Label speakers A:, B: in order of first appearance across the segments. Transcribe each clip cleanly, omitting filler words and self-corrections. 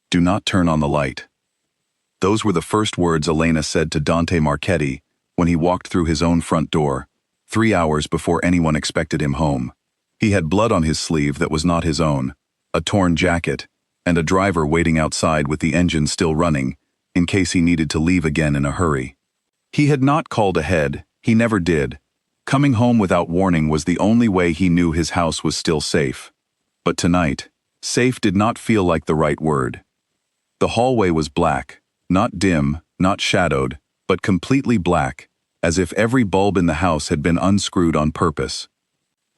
A: Do not turn on the light. Those were the first words Elena said to Dante Marchetti when he walked through his own front door, 3 hours before anyone expected him home. He had blood on his sleeve that was not his own, a torn jacket, and a driver waiting outside with the engine still running, in case he needed to leave again in a hurry. He had not called ahead, he never did. Coming home without warning was the only way he knew his house was still safe. But tonight, safe did not feel like the right word. The hallway was black, not dim, not shadowed, but completely black, as if every bulb in the house had been unscrewed on purpose.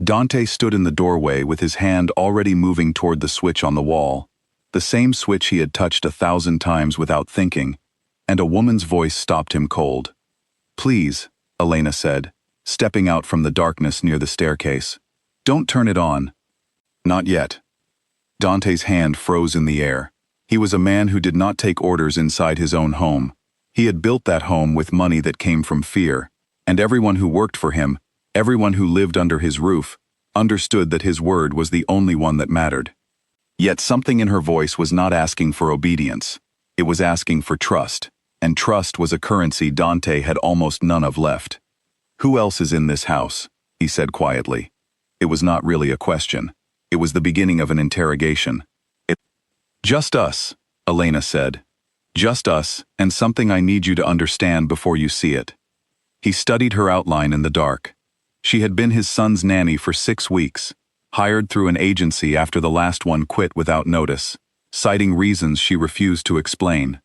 A: Dante stood in the doorway with his hand already moving toward the switch on the wall, the same switch he had touched 1,000 times without thinking, and a woman's voice stopped him cold. "Please," Elena said, stepping out from the darkness near the staircase. "Don't turn it on." "Not yet." Dante's hand froze in the air. He was a man who did not take orders inside his own home. He had built that home with money that came from fear, and everyone who worked for him, everyone who lived under his roof, understood that his word was the only one that mattered. Yet something in her voice was not asking for obedience. It was asking for trust, and trust was a currency Dante had almost none of left. "Who else is in this house?" he said quietly. It was not really a question. It was the beginning of an interrogation. "Just us," Elena said. "Just us, and something I need you to understand before you see it." He studied her outline in the dark. She had been his son's nanny for 6 weeks, hired through an agency after the last one quit without notice, citing reasons she refused to explain.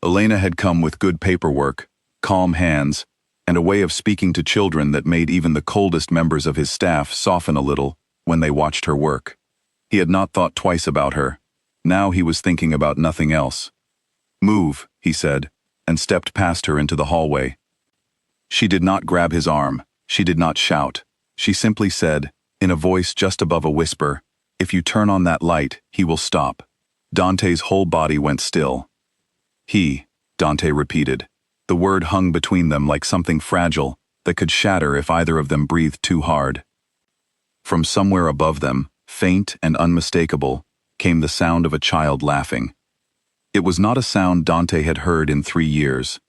A: Elena had come with good paperwork, calm hands, and a way of speaking to children that made even the coldest members of his staff soften a little when they watched her work. He had not thought twice about her. Now he was thinking about nothing else. "Move," he said, and stepped past her into the hallway. She did not grab his arm. She did not shout. She simply said, in a voice just above a whisper, "If you turn on that light, he will stop." Dante's whole body went still. "He," Dante repeated. The word hung between them like something fragile that could shatter if either of them breathed too hard. From somewhere above them, faint and unmistakable, came the sound of a child laughing. It was not a sound Dante had heard in 3 years.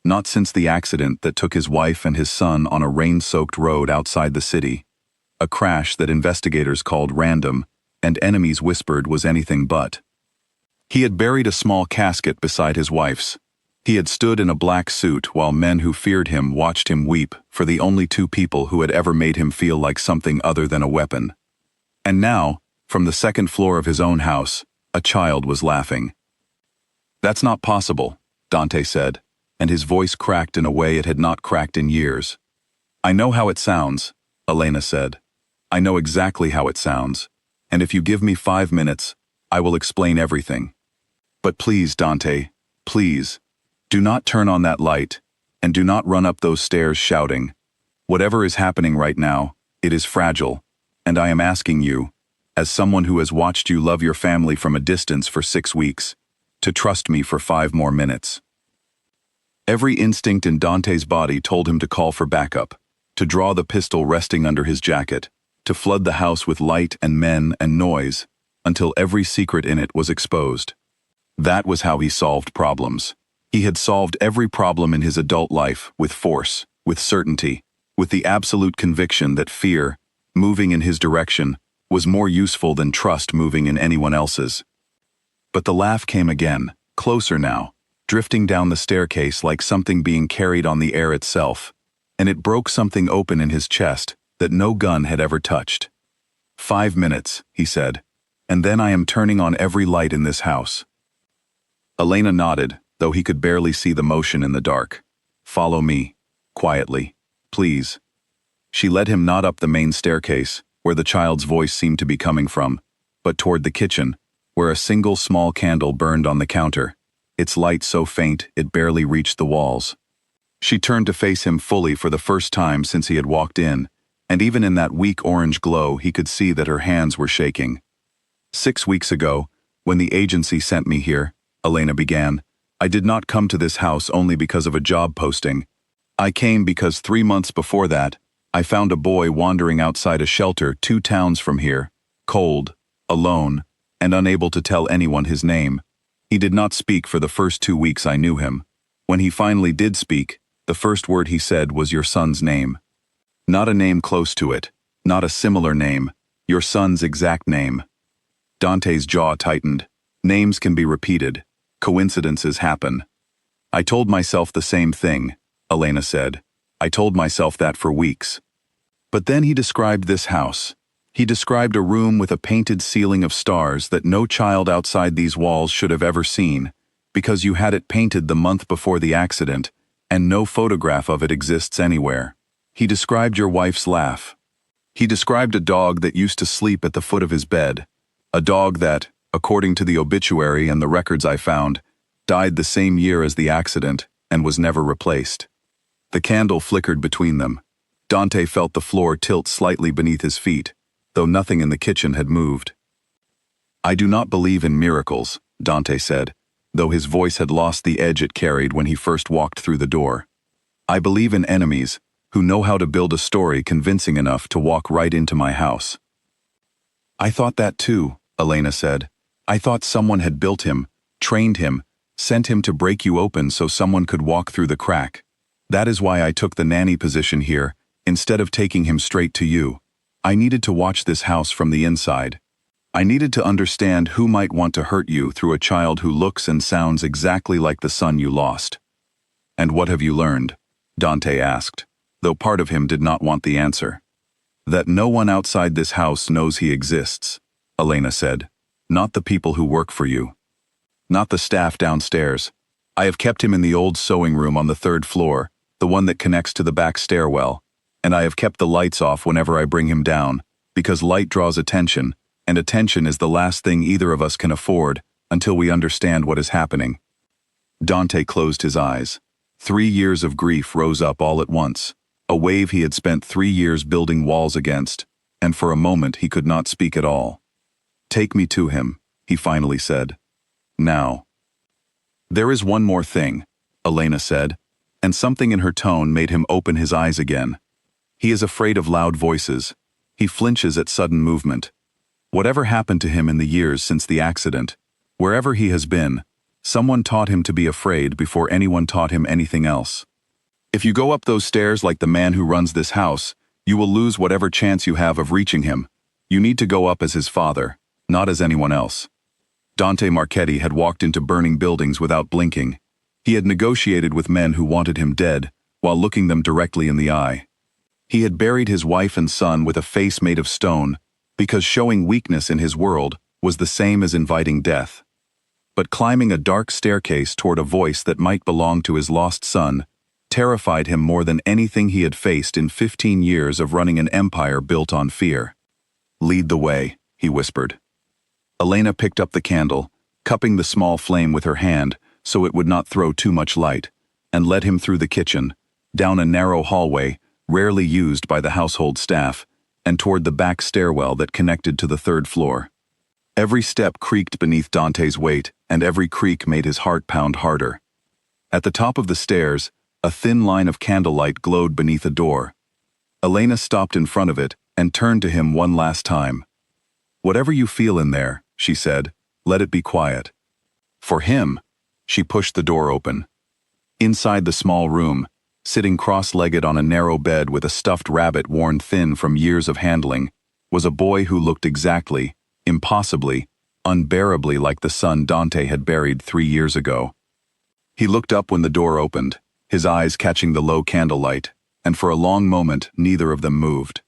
A: Not since the accident that took his wife and his son on a rain-soaked road outside the city. A crash that investigators called random, and enemies whispered was anything but. He had buried a small casket beside his wife's. He had stood in a black suit while men who feared him watched him weep for the only 2 people who had ever made him feel like something other than a weapon. And now, from the 2nd floor of his own house, a child was laughing. "That's not possible," Dante said, and his voice cracked in a way it had not cracked in years. "I know how it sounds," Elena said. "I know exactly how it sounds, and if you give me 5 minutes, I will explain everything. But please, Dante, please, do not turn on that light, and do not run up those stairs shouting. Whatever is happening right now, it is fragile, and I am asking you, as someone who has watched you love your family from a distance for 6 weeks, to trust me for 5 more minutes." Every instinct in Dante's body told him to call for backup, to draw the pistol resting under his jacket, to flood the house with light and men and noise, until every secret in it was exposed. That was how he solved problems. He had solved every problem in his adult life with force, with certainty, with the absolute conviction that fear, moving in his direction, was more useful than trust moving in anyone else's. But the laugh came again, closer now, drifting down the staircase like something being carried on the air itself, and it broke something open in his chest that no gun had ever touched. 5 minutes, he said, and then I am turning on every light in this house. Elena nodded, though he could barely see the motion in the dark. "Follow me, quietly, please." She led him not up the main staircase, where the child's voice seemed to be coming from, but toward the kitchen, where a single small candle burned on the counter, its light so faint it barely reached the walls. She turned to face him fully for the first time since he had walked in, and even in that weak orange glow he could see that her hands were shaking. 6 weeks ago, when the agency sent me here, Elena began, I did not come to this house only because of a job posting. I came because 3 months before that, I found a boy wandering outside a shelter 2 towns from here, cold, alone, and unable to tell anyone his name. He did not speak for the first 2 weeks I knew him. When he finally did speak, the first word he said was your son's name. Not a name close to it, not a similar name, your son's exact name. Dante's jaw tightened. Names can be repeated. Coincidences happen. I told myself the same thing, Elena said. I told myself that for weeks. But then he described this house. He described a room with a painted ceiling of stars that no child outside these walls should have ever seen, because you had it painted the month before the accident, and no photograph of it exists anywhere. He described your wife's laugh. He described a dog that used to sleep at the foot of his bed, a dog that, according to the obituary and the records I found, died the same year as the accident and was never replaced. The candle flickered between them. Dante felt the floor tilt slightly beneath his feet, though nothing in the kitchen had moved. I do not believe in miracles, Dante said, though his voice had lost the edge it carried when he first walked through the door. I believe in enemies who know how to build a story convincing enough to walk right into my house. I thought that too, Elena said. I thought someone had built him, trained him, sent him to break you open so someone could walk through the crack. That is why I took the nanny position here, instead of taking him straight to you. I needed to watch this house from the inside. I needed to understand who might want to hurt you through a child who looks and sounds exactly like the son you lost. And what have you learned? Dante asked, though part of him did not want the answer. That no one outside this house knows he exists, Elena said. Not the people who work for you. Not the staff downstairs. I have kept him in the old sewing room on the 3rd floor, the one that connects to the back stairwell, and I have kept the lights off whenever I bring him down, because light draws attention, and attention is the last thing either of us can afford until we understand what is happening. Dante closed his eyes. 3 years of grief rose up all at once, a wave he had spent 3 years building walls against, and for a moment he could not speak at all. Take me to him, he finally said. Now. There is one more thing, Elena said, and something in her tone made him open his eyes again. He is afraid of loud voices. He flinches at sudden movement. Whatever happened to him in the years since the accident, wherever he has been, someone taught him to be afraid before anyone taught him anything else. If you go up those stairs like the man who runs this house, you will lose whatever chance you have of reaching him. You need to go up as his father, not as anyone else. Dante Marchetti had walked into burning buildings without blinking. He had negotiated with men who wanted him dead, while looking them directly in the eye. He had buried his wife and son with a face made of stone, because showing weakness in his world was the same as inviting death. But climbing a dark staircase toward a voice that might belong to his lost son terrified him more than anything he had faced in 15 years of running an empire built on fear. Lead the way, he whispered. Elena picked up the candle, cupping the small flame with her hand so it would not throw too much light, and led him through the kitchen, down a narrow hallway, rarely used by the household staff, and toward the back stairwell that connected to the 3rd floor. Every step creaked beneath Dante's weight, and every creak made his heart pound harder. At the top of the stairs, a thin line of candlelight glowed beneath a door. Elena stopped in front of it and turned to him one last time. Whatever you feel in there, she said, let it be quiet. For him, she pushed the door open. Inside the small room, sitting cross-legged on a narrow bed with a stuffed rabbit worn thin from years of handling, was a boy who looked exactly, impossibly, unbearably like the son Dante had buried 3 years ago. He looked up when the door opened, his eyes catching the low candlelight, and for a long moment neither of them moved.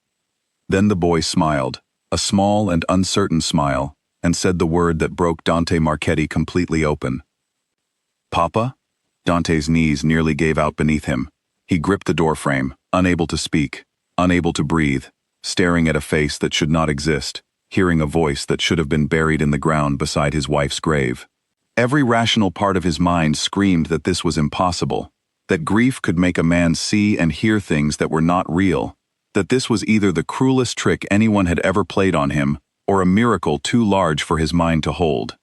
A: Then the boy smiled, a small and uncertain smile, and said the word that broke Dante Marchetti completely open. Papa? Dante's knees nearly gave out beneath him. He gripped the doorframe, unable to speak, unable to breathe, staring at a face that should not exist, hearing a voice that should have been buried in the ground beside his wife's grave. Every rational part of his mind screamed that this was impossible, that grief could make a man see and hear things that were not real, that this was either the cruelest trick anyone had ever played on him, or a miracle too large for his mind to hold.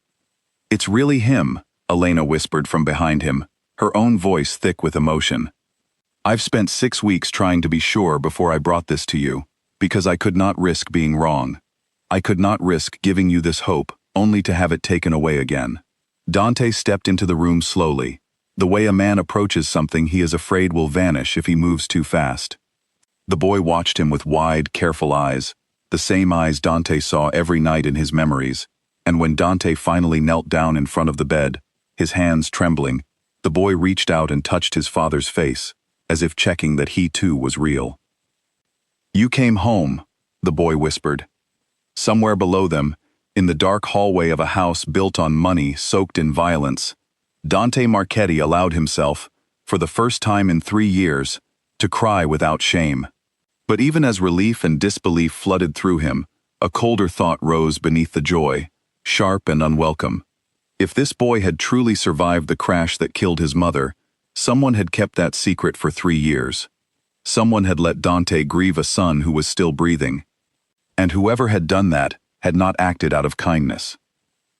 A: It's really him, Elena whispered from behind him, her own voice thick with emotion. I've spent 6 weeks trying to be sure before I brought this to you, because I could not risk being wrong. I could not risk giving you this hope, only to have it taken away again. Dante stepped into the room slowly, the way a man approaches something he is afraid will vanish if he moves too fast. The boy watched him with wide, careful eyes, the same eyes Dante saw every night in his memories, and when Dante finally knelt down in front of the bed, his hands trembling, the boy reached out and touched his father's face, as if checking that he too was real. "You came home," the boy whispered. Somewhere below them, in the dark hallway of a house built on money soaked in violence, Dante Marchetti allowed himself, for the first time in 3 years, to cry without shame. But even as relief and disbelief flooded through him, a colder thought rose beneath the joy, sharp and unwelcome. If this boy had truly survived the crash that killed his mother, someone had kept that secret for 3 years. Someone had let Dante grieve a son who was still breathing. And whoever had done that had not acted out of kindness.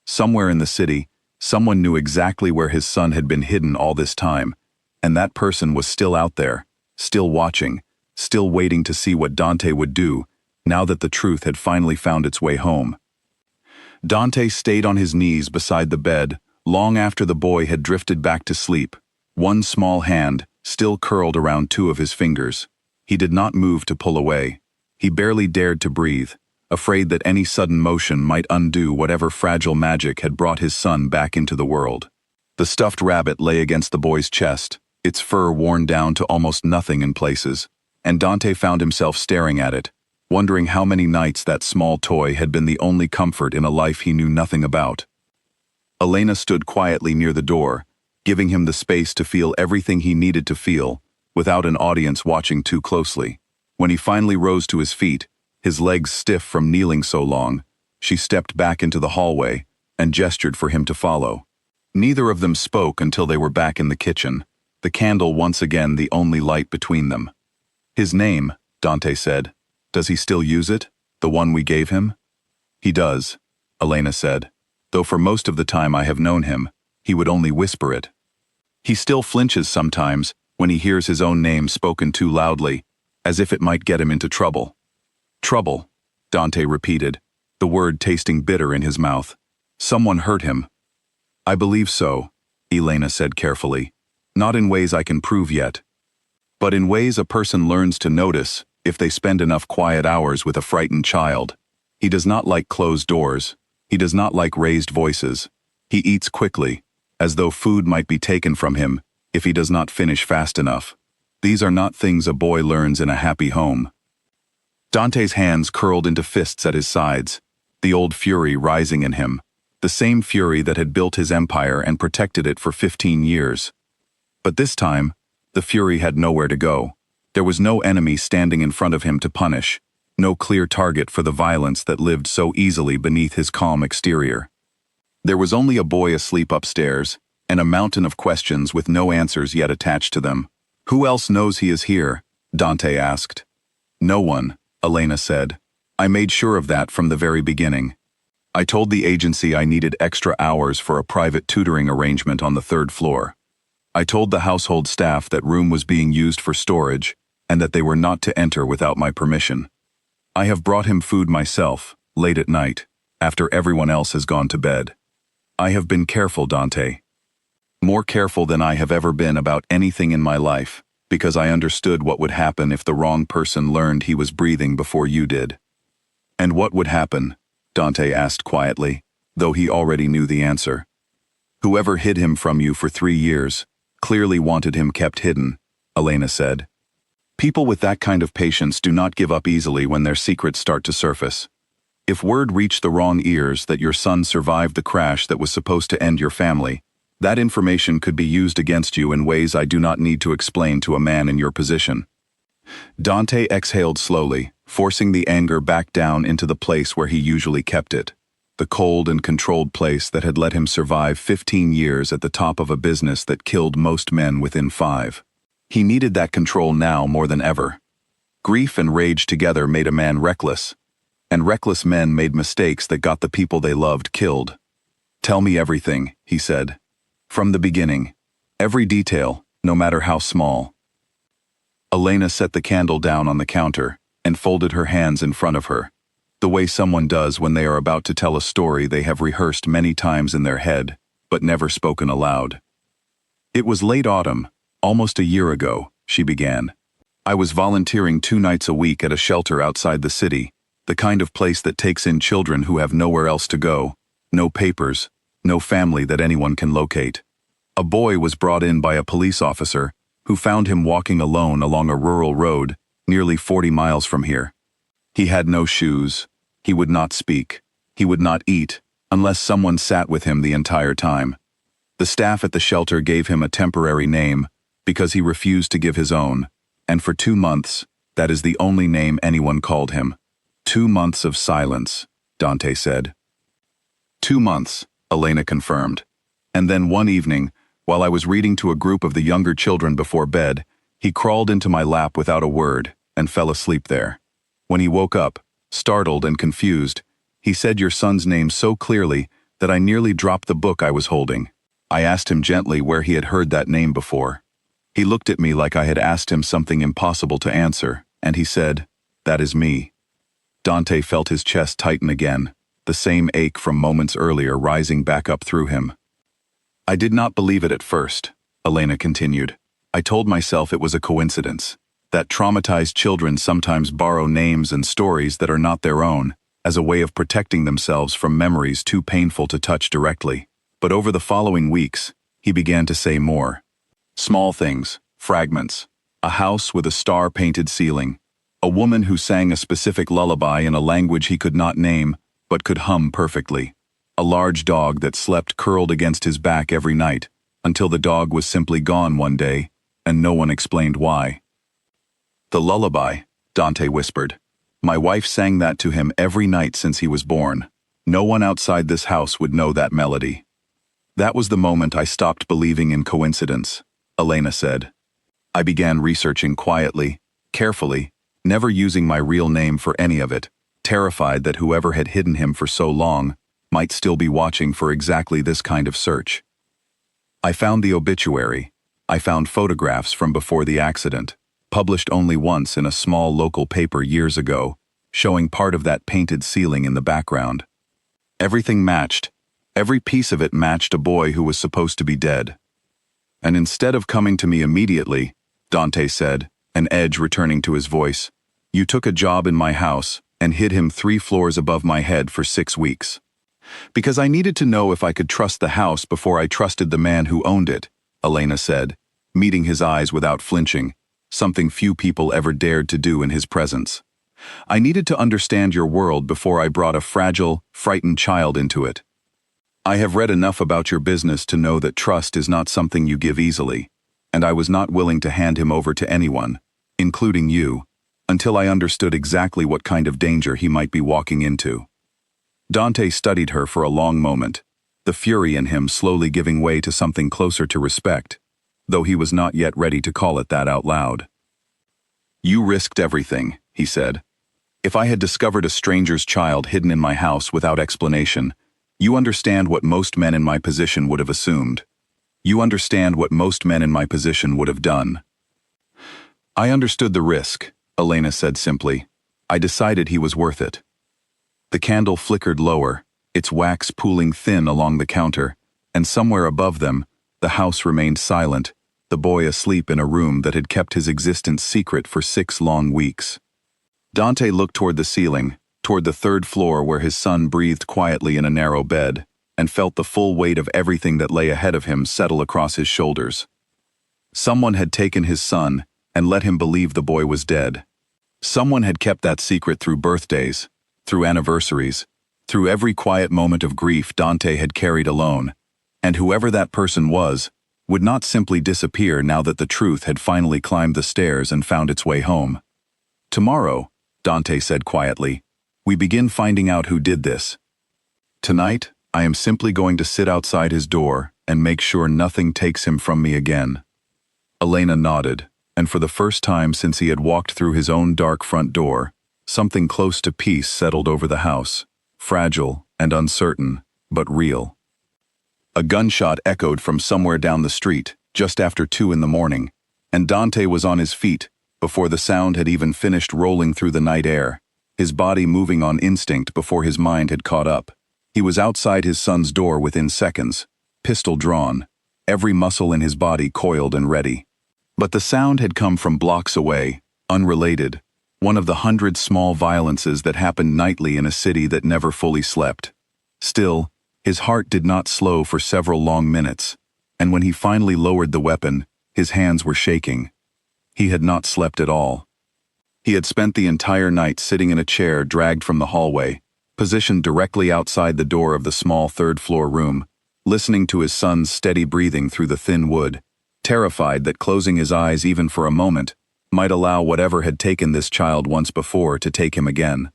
A: Somewhere in the city, someone knew exactly where his son had been hidden all this time, and that person was still out there, still watching, still waiting to see what Dante would do, now that the truth had finally found its way home. Dante stayed on his knees beside the bed, long after the boy had drifted back to sleep, one small hand still curled around 2 of his fingers. He did not move to pull away. He barely dared to breathe, afraid that any sudden motion might undo whatever fragile magic had brought his son back into the world. The stuffed rabbit lay against the boy's chest, its fur worn down to almost nothing in places, and Dante found himself staring at it, wondering how many nights that small toy had been the only comfort in a life he knew nothing about. Elena stood quietly near the door, giving him the space to feel everything he needed to feel, without an audience watching too closely. When he finally rose to his feet, his legs stiff from kneeling so long, she stepped back into the hallway and gestured for him to follow. Neither of them spoke until they were back in the kitchen, the candle once again the only light between them. "His name," Dante said. "Does he still use it, the one we gave him?" "He does," Elena said, "though for most of the time I have known him, he would only whisper it. He still flinches sometimes when he hears his own name spoken too loudly, as if it might get him into trouble." "Trouble," Dante repeated, the word tasting bitter in his mouth. "Someone hurt him." "I believe so," Elena said carefully. "Not in ways I can prove yet, but in ways a person learns to notice if they spend enough quiet hours with a frightened child. He does not like closed doors. He does not like raised voices. He eats quickly, as though food might be taken from him if he does not finish fast enough. These are not things a boy learns in a happy home." Dante's hands curled into fists at his sides, the old fury rising in him, the same fury that had built his empire and protected it for 15 years. But this time, the fury had nowhere to go. There was no enemy standing in front of him to punish, no clear target for the violence that lived so easily beneath his calm exterior. There was only a boy asleep upstairs, and a mountain of questions with no answers yet attached to them. "Who else knows he is here?" Dante asked. "No one," Elena said. "I made sure of that from the very beginning. I told the agency I needed extra hours for a private tutoring arrangement on the 3rd floor. I told the household staff that room was being used for storage and that they were not to enter without my permission. I have brought him food myself, late at night, after everyone else has gone to bed. I have been careful, Dante. More careful than I have ever been about anything in my life, because I understood what would happen if the wrong person learned he was breathing before you did." "And what would happen?" Dante asked quietly, though he already knew the answer. "Whoever hid him from you for 3 years clearly wanted him kept hidden," Elena said. "People with that kind of patience do not give up easily when their secrets start to surface. If word reached the wrong ears that your son survived the crash that was supposed to end your family, that information could be used against you in ways I do not need to explain to a man in your position." Dante exhaled slowly, forcing the anger back down into the place where he usually kept it, the cold and controlled place that had let him survive 15 years at the top of a business that killed most men within 5. He needed that control now more than ever. Grief and rage together made a man reckless, and reckless men made mistakes that got the people they loved killed. "Tell me everything," he said. "From the beginning. Every detail, no matter how small." Elena set the candle down on the counter and folded her hands in front of her, the way someone does when they are about to tell a story they have rehearsed many times in their head, but never spoken aloud. It was late autumn, almost a year ago, she began. I was volunteering 2 nights a week at a shelter outside the city, the kind of place that takes in children who have nowhere else to go, no papers, no family that anyone can locate. A boy was brought in by a police officer, who found him walking alone along a rural road, nearly 40 miles from here. He had no shoes, he would not speak, he would not eat, unless someone sat with him the entire time. The staff at the shelter gave him a temporary name, because he refused to give his own, and for 2 months, that is the only name anyone called him. 2 months of silence, Dante said. 2 months, Elena confirmed. And then one evening, while I was reading to a group of the younger children before bed, he crawled into my lap without a word and fell asleep there. When he woke up, startled and confused, he said your son's name so clearly that I nearly dropped the book I was holding. I asked him gently where he had heard that name before. He looked at me like I had asked him something impossible to answer, and he said, "That is me." Dante felt his chest tighten again, the same ache from moments earlier rising back up through him. I did not believe it at first, Elena continued. I told myself it was a coincidence, that traumatized children sometimes borrow names and stories that are not their own, as a way of protecting themselves from memories too painful to touch directly. But over the following weeks, he began to say more. Small things, fragments, a house with a star-painted ceiling, a woman who sang a specific lullaby in a language he could not name, but could hum perfectly, a large dog that slept curled against his back every night, until the dog was simply gone one day, and no one explained why. The lullaby, Dante whispered. My wife sang that to him every night since he was born. No one outside this house would know that melody. That was the moment I stopped believing in coincidence, Elena said. I began researching quietly, carefully, never using my real name for any of it, terrified that whoever had hidden him for so long might still be watching for exactly this kind of search. I found the obituary. I found photographs from before the accident, published only once in a small local paper years ago, showing part of that painted ceiling in the background. Everything matched. Every piece of it matched a boy who was supposed to be dead. And instead of coming to me immediately, Dante said, an edge returning to his voice, you took a job in my house and hid him 3 floors above my head for 6 weeks. Because I needed to know if I could trust the house before I trusted the man who owned it, Elena said, meeting his eyes without flinching, something few people ever dared to do in his presence. I needed to understand your world before I brought a fragile, frightened child into it. I have read enough about your business to know that trust is not something you give easily, and I was not willing to hand him over to anyone, including you, until I understood exactly what kind of danger he might be walking into. Dante studied her for a long moment, the fury in him slowly giving way to something closer to respect, though he was not yet ready to call it that out loud. You risked everything, he said. If I had discovered a stranger's child hidden in my house without explanation, you understand what most men in my position would have assumed. You understand what most men in my position would have done. I understood the risk, Elena said simply. I decided he was worth it. The candle flickered lower, its wax pooling thin along the counter, and somewhere above them, the house remained silent, the boy asleep in a room that had kept his existence secret for 6 long weeks. Dante looked toward the ceiling, toward the 3rd floor where his son breathed quietly in a narrow bed, and felt the full weight of everything that lay ahead of him settle across his shoulders. Someone had taken his son and let him believe the boy was dead. Someone had kept that secret through birthdays, through anniversaries, through every quiet moment of grief Dante had carried alone, and whoever that person was, would not simply disappear now that the truth had finally climbed the stairs and found its way home. Tomorrow, Dante said quietly, we begin finding out who did this. Tonight, I am simply going to sit outside his door and make sure nothing takes him from me again. Elena nodded, and for the first time since he had walked through his own dark front door, something close to peace settled over the house, fragile and uncertain, but real. A gunshot echoed from somewhere down the street, just after 2 in the morning, and Dante was on his feet, before the sound had even finished rolling through the night air, his body moving on instinct before his mind had caught up. He was outside his son's door within seconds, pistol drawn, every muscle in his body coiled and ready. But the sound had come from blocks away, unrelated, one of the 100 small violences that happened nightly in a city that never fully slept. Still, his heart did not slow for several long minutes, and when he finally lowered the weapon, his hands were shaking. He had not slept at all. He had spent the entire night sitting in a chair dragged from the hallway, positioned directly outside the door of the small third-floor room, listening to his son's steady breathing through the thin wood, terrified that closing his eyes even for a moment might allow whatever had taken this child once before to take him again.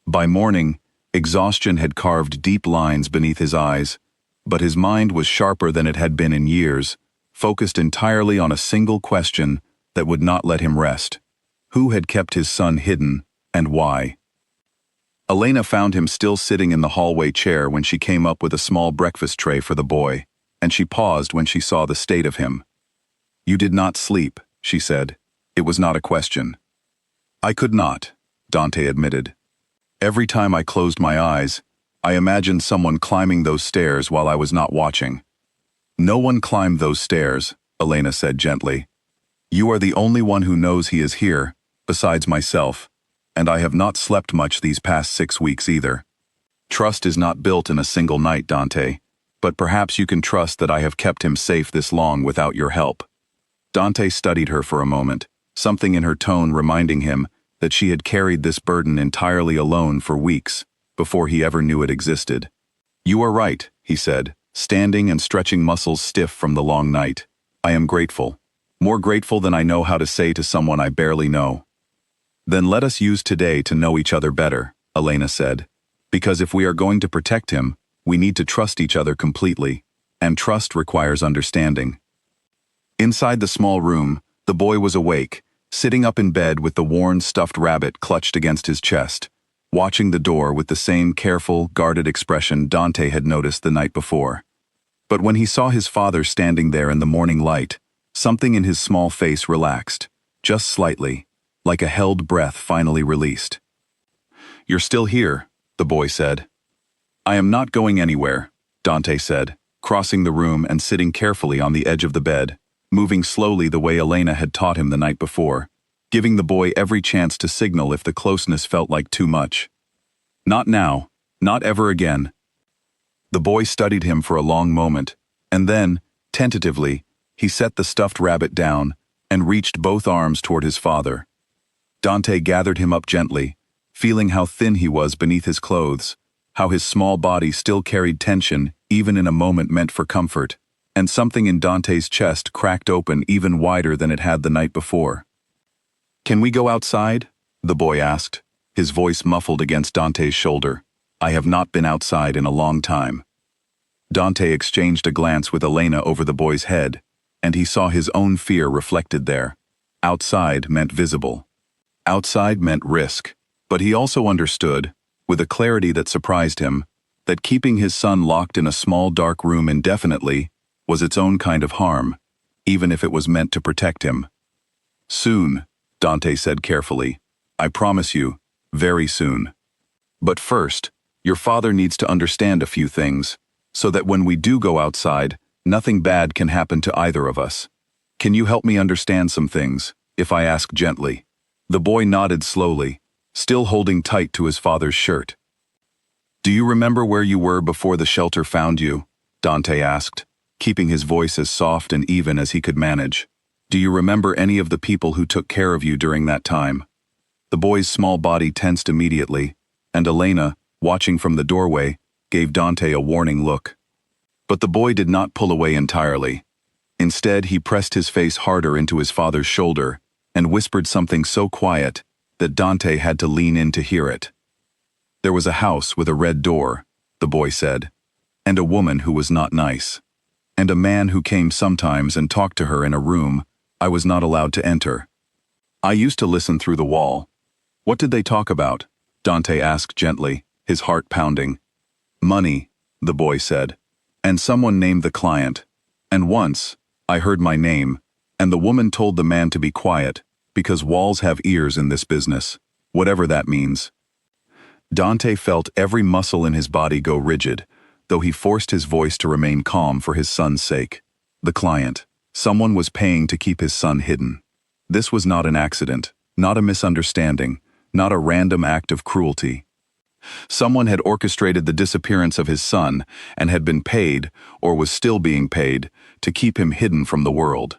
A: By morning, exhaustion had carved deep lines beneath his eyes, but his mind was sharper than it had been in years, focused entirely on a single question that would not let him rest. Who had kept his son hidden, and why? Elena found him still sitting in the hallway chair when she came up with a small breakfast tray for the boy, and she paused when she saw the state of him. "You did not sleep," she said. It was not a question. "I could not," Dante admitted. "Every time I closed my eyes, I imagined someone climbing those stairs while I was not watching." "No one climbed those stairs," Elena said gently. "You are the only one who knows he is here, besides myself, and I have not slept much these past 6 weeks either. Trust is not built in a single night, Dante, but perhaps you can trust that I have kept him safe this long without your help." Dante studied her for a moment, something in her tone reminding him that she had carried this burden entirely alone for weeks, before he ever knew it existed. "You are right," he said, standing and stretching muscles stiff from the long night. "I am grateful. More grateful than I know how to say to someone I barely know." "Then let us use today to know each other better," Elena said. "Because if we are going to protect him, we need to trust each other completely, and trust requires understanding." Inside the small room, the boy was awake, sitting up in bed with the worn stuffed rabbit clutched against his chest, watching the door with the same careful, guarded expression Dante had noticed the night before. But when he saw his father standing there in the morning light, something in his small face relaxed, just slightly, like a held breath finally released. "You're still here," the boy said. "I am not going anywhere," Dante said, crossing the room and sitting carefully on the edge of the bed, moving slowly the way Elena had taught him the night before, giving the boy every chance to signal if the closeness felt like too much. "Not now, not ever again." The boy studied him for a long moment, and then, tentatively, he set the stuffed rabbit down and reached both arms toward his father. Dante gathered him up gently, feeling how thin he was beneath his clothes, how his small body still carried tension even in a moment meant for comfort, and something in Dante's chest cracked open even wider than it had the night before. "Can we go outside?" the boy asked, his voice muffled against Dante's shoulder. "I have not been outside in a long time." Dante exchanged a glance with Elena over the boy's head, and he saw his own fear reflected there. Outside meant visible. Outside meant risk, but he also understood, with a clarity that surprised him, that keeping his son locked in a small dark room indefinitely was its own kind of harm, even if it was meant to protect him. "Soon," Dante said carefully. "I promise you, very soon. But first, your father needs to understand a few things, so that when we do go outside, nothing bad can happen to either of us. Can you help me understand some things, if I ask gently?" The boy nodded slowly, still holding tight to his father's shirt. "Do you remember where you were before the shelter found you?" Dante asked, keeping his voice as soft and even as he could manage. "Do you remember any of the people who took care of you during that time?" The boy's small body tensed immediately, and Elena, watching from the doorway, gave Dante a warning look. But the boy did not pull away entirely. Instead, he pressed his face harder into his father's shoulder and whispered something so quiet that Dante had to lean in to hear it. "There was a house with a red door," the boy said, "and a woman who was not nice, and a man who came sometimes and talked to her in a room I was not allowed to enter. I used to listen through the wall." "What did they talk about?" Dante asked gently, his heart pounding. "Money," the boy said, "and someone named the client. And once, I heard my name, and the woman told the man to be quiet, because walls have ears in this business, whatever that means." Dante felt every muscle in his body go rigid, though he forced his voice to remain calm for his son's sake. The client. Someone was paying to keep his son hidden. This was not an accident, not a misunderstanding, not a random act of cruelty. Someone had orchestrated the disappearance of his son and had been paid, or was still being paid, to keep him hidden from the world.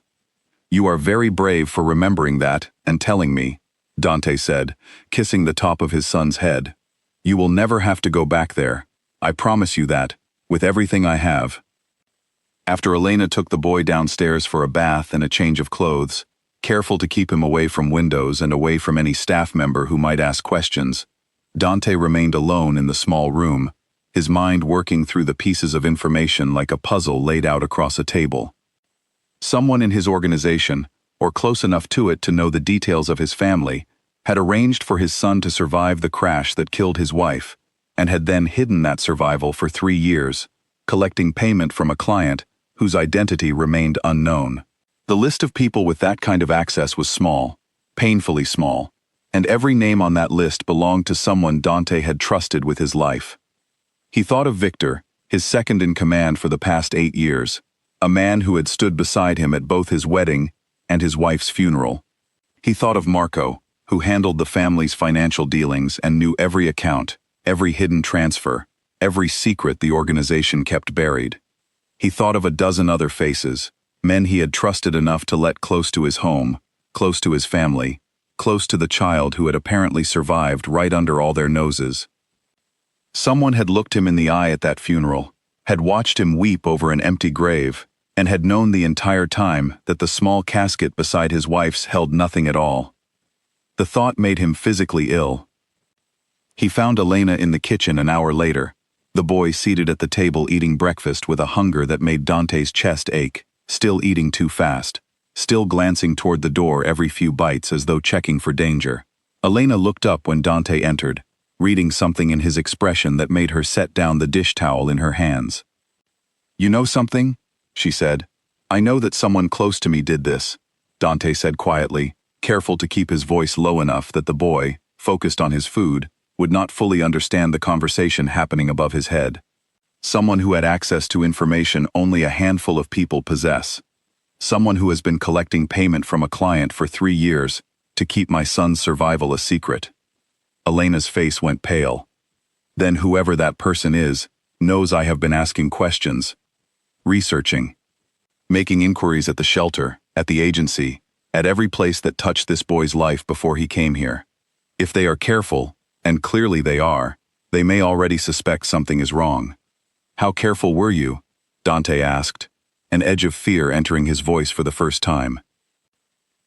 A: "You are very brave for remembering that and telling me," Dante said, kissing the top of his son's head. "You will never have to go back there. I promise you that, with everything I have." After Elena took the boy downstairs for a bath and a change of clothes, careful to keep him away from windows and away from any staff member who might ask questions, Dante remained alone in the small room, his mind working through the pieces of information like a puzzle laid out across a table. Someone in his organization, or close enough to it to know the details of his family, had arranged for his son to survive the crash that killed his wife, and had then hidden that survival for 3 years, collecting payment from a client whose identity remained unknown. The list of people with that kind of access was small, painfully small, and every name on that list belonged to someone Dante had trusted with his life. He thought of Victor, his second in command for the past 8 years, a man who had stood beside him at both his wedding and his wife's funeral. He thought of Marco, who handled the family's financial dealings and knew every account, every hidden transfer, every secret the organization kept buried. He thought of a dozen other faces, men he had trusted enough to let close to his home, close to his family, close to the child who had apparently survived right under all their noses. Someone had looked him in the eye at that funeral, had watched him weep over an empty grave, and had known the entire time that the small casket beside his wife's held nothing at all. The thought made him physically ill. He found Elena in the kitchen an hour later, the boy seated at the table eating breakfast with a hunger that made Dante's chest ache, still eating too fast, still glancing toward the door every few bites as though checking for danger. Elena looked up when Dante entered, reading something in his expression that made her set down the dish towel in her hands. "You know something?" she said. "I know that someone close to me did this," Dante said quietly, careful to keep his voice low enough that the boy, focused on his food, would not fully understand the conversation happening above his head. "Someone who had access to information only a handful of people possess. Someone who has been collecting payment from a client for 3 years to keep my son's survival a secret." Elena's face went pale. "Then whoever that person is knows I have been asking questions, researching, making inquiries at the shelter, at the agency, at every place that touched this boy's life before he came here. If they are careful, and clearly they are, they may already suspect something is wrong." "How careful were you?" Dante asked, an edge of fear entering his voice for the first time.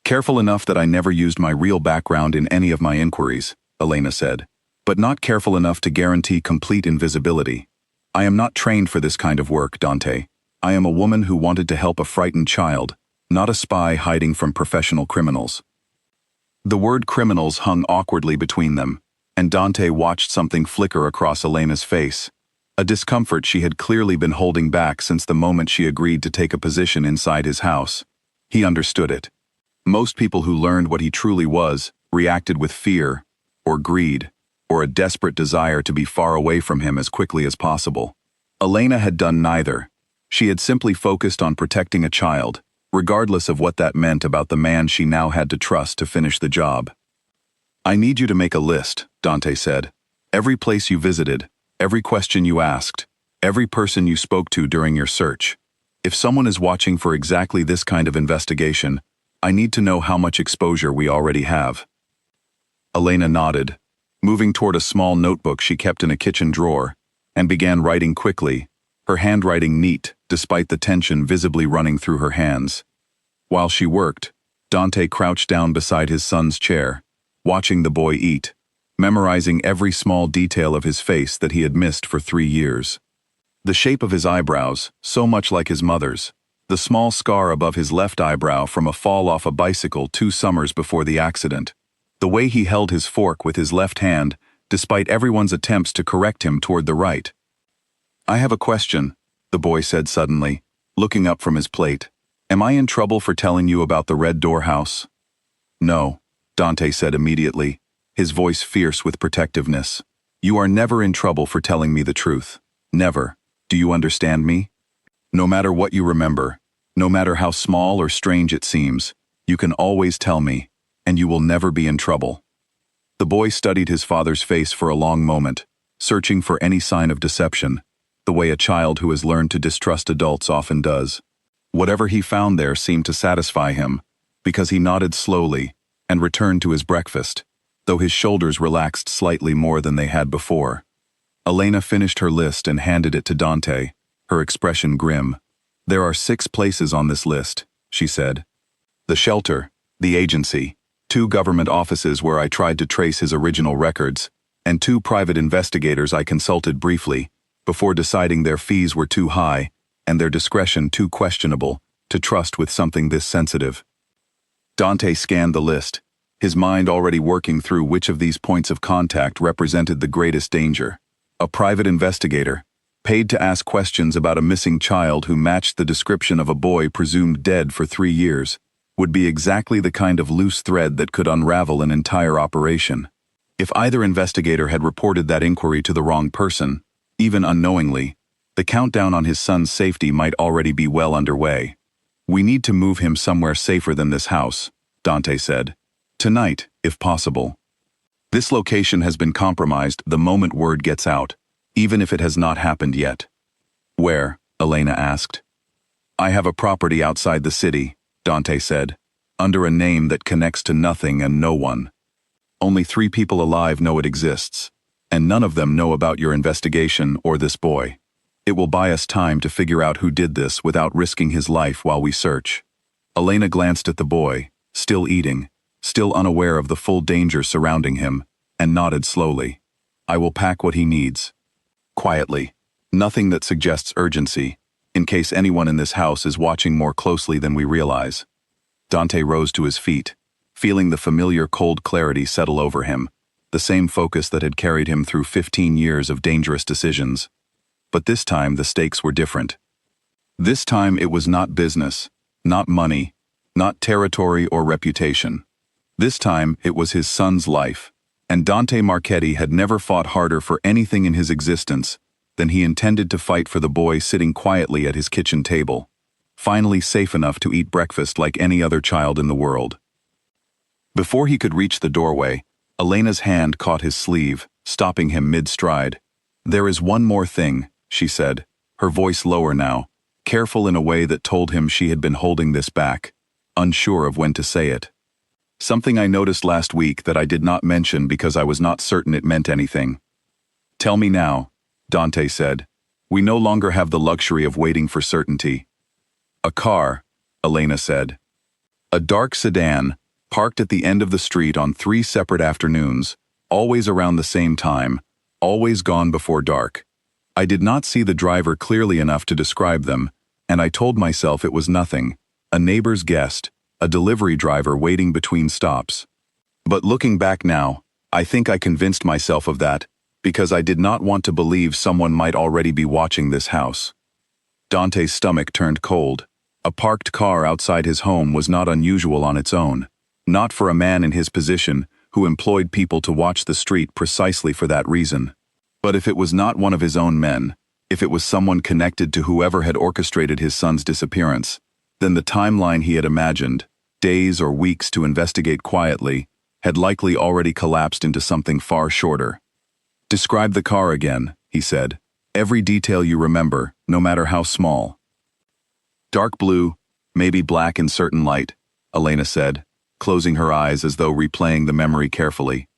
A: "Careful enough that I never used my real background in any of my inquiries," Elena said, "but not careful enough to guarantee complete invisibility. I am not trained for this kind of work, Dante. I am a woman who wanted to help a frightened child, not a spy hiding from professional criminals." The word criminals hung awkwardly between them, and Dante watched something flicker across Elena's face, a discomfort she had clearly been holding back since the moment she agreed to take a position inside his house. He understood it. Most people who learned what he truly was reacted with fear, or greed, or a desperate desire to be far away from him as quickly as possible. Elena had done neither. She had simply focused on protecting a child, regardless of what that meant about the man she now had to trust to finish the job. "I need you to make a list," Dante said. "Every place you visited, every question you asked, every person you spoke to during your search. If someone is watching for exactly this kind of investigation, I need to know how much exposure we already have." Elena nodded, moving toward a small notebook she kept in a kitchen drawer, and began writing quickly, her handwriting neat despite the tension visibly running through her hands. While she worked, Dante crouched down beside his son's chair, watching the boy eat, memorizing every small detail of his face that he had missed for 3 years. The shape of his eyebrows, so much like his mother's, the small scar above his left eyebrow from a fall off a bicycle 2 summers before the accident, the way he held his fork with his left hand, despite everyone's attempts to correct him toward the right. "I have a question," the boy said suddenly, looking up from his plate. "Am I in trouble for telling you about the Red Door house?" "No," Dante said immediately, his voice fierce with protectiveness. "You are never in trouble for telling me the truth. Never. Do you understand me? No matter what you remember, no matter how small or strange it seems, you can always tell me, and you will never be in trouble." The boy studied his father's face for a long moment, searching for any sign of deception, the way a child who has learned to distrust adults often does. Whatever he found there seemed to satisfy him, because he nodded slowly and returned to his breakfast, though his shoulders relaxed slightly more than they had before. Elena finished her list and handed it to Dante, her expression grim. "There are 6 places on this list," she said. "The shelter, the agency, 2 government offices where I tried to trace his original records, and 2 private investigators I consulted briefly, before deciding their fees were too high and their discretion too questionable to trust with something this sensitive." Dante scanned the list, his mind already working through which of these points of contact represented the greatest danger. A private investigator, paid to ask questions about a missing child who matched the description of a boy presumed dead for 3 years, would be exactly the kind of loose thread that could unravel an entire operation. If either investigator had reported that inquiry to the wrong person, even unknowingly, the countdown on his son's safety might already be well underway. "We need to move him somewhere safer than this house," Dante said. "Tonight, if possible. This location has been compromised the moment word gets out, even if it has not happened yet." "Where?" Elena asked. "I have a property outside the city," Dante said, "under a name that connects to nothing and no one. Only 3 people alive know it exists, and none of them know about your investigation or this boy. It will buy us time to figure out who did this without risking his life while we search." Elena glanced at the boy, still eating, still unaware of the full danger surrounding him, and nodded slowly. "I will pack what he needs." Quietly, nothing that suggests urgency, in case anyone in this house is watching more closely than we realize. Dante rose to his feet, feeling the familiar cold clarity settle over him, the same focus that had carried him through 15 years of dangerous decisions. But this time the stakes were different. This time it was not business, not money, not territory or reputation. This time it was his son's life, and Dante Marchetti had never fought harder for anything in his existence than he intended to fight for the boy sitting quietly at his kitchen table, finally safe enough to eat breakfast like any other child in the world. Before he could reach the doorway, Elena's hand caught his sleeve, stopping him mid-stride. "There is one more thing," she said, her voice lower now, careful in a way that told him she had been holding this back, unsure of when to say it. "Something I noticed last week that I did not mention because I was not certain it meant anything." "Tell me now," Dante said. "We no longer have the luxury of waiting for certainty." "A car," Elena said. "A dark sedan, parked at the end of the street on 3 separate afternoons, always around the same time, always gone before dark. I did not see the driver clearly enough to describe them, and I told myself it was nothing, a neighbor's guest, a delivery driver waiting between stops. But looking back now, I think I convinced myself of that, because I did not want to believe someone might already be watching this house." Dante's stomach turned cold. A parked car outside his home was not unusual on its own, not for a man in his position who employed people to watch the street precisely for that reason. But if it was not one of his own men, if it was someone connected to whoever had orchestrated his son's disappearance, then the timeline he had imagined, days or weeks to investigate quietly, had likely already collapsed into something far shorter. "Describe the car again," he said. "Every detail you remember, no matter how small." "Dark blue, maybe black in certain light," Elena said, closing her eyes as though replaying the memory carefully.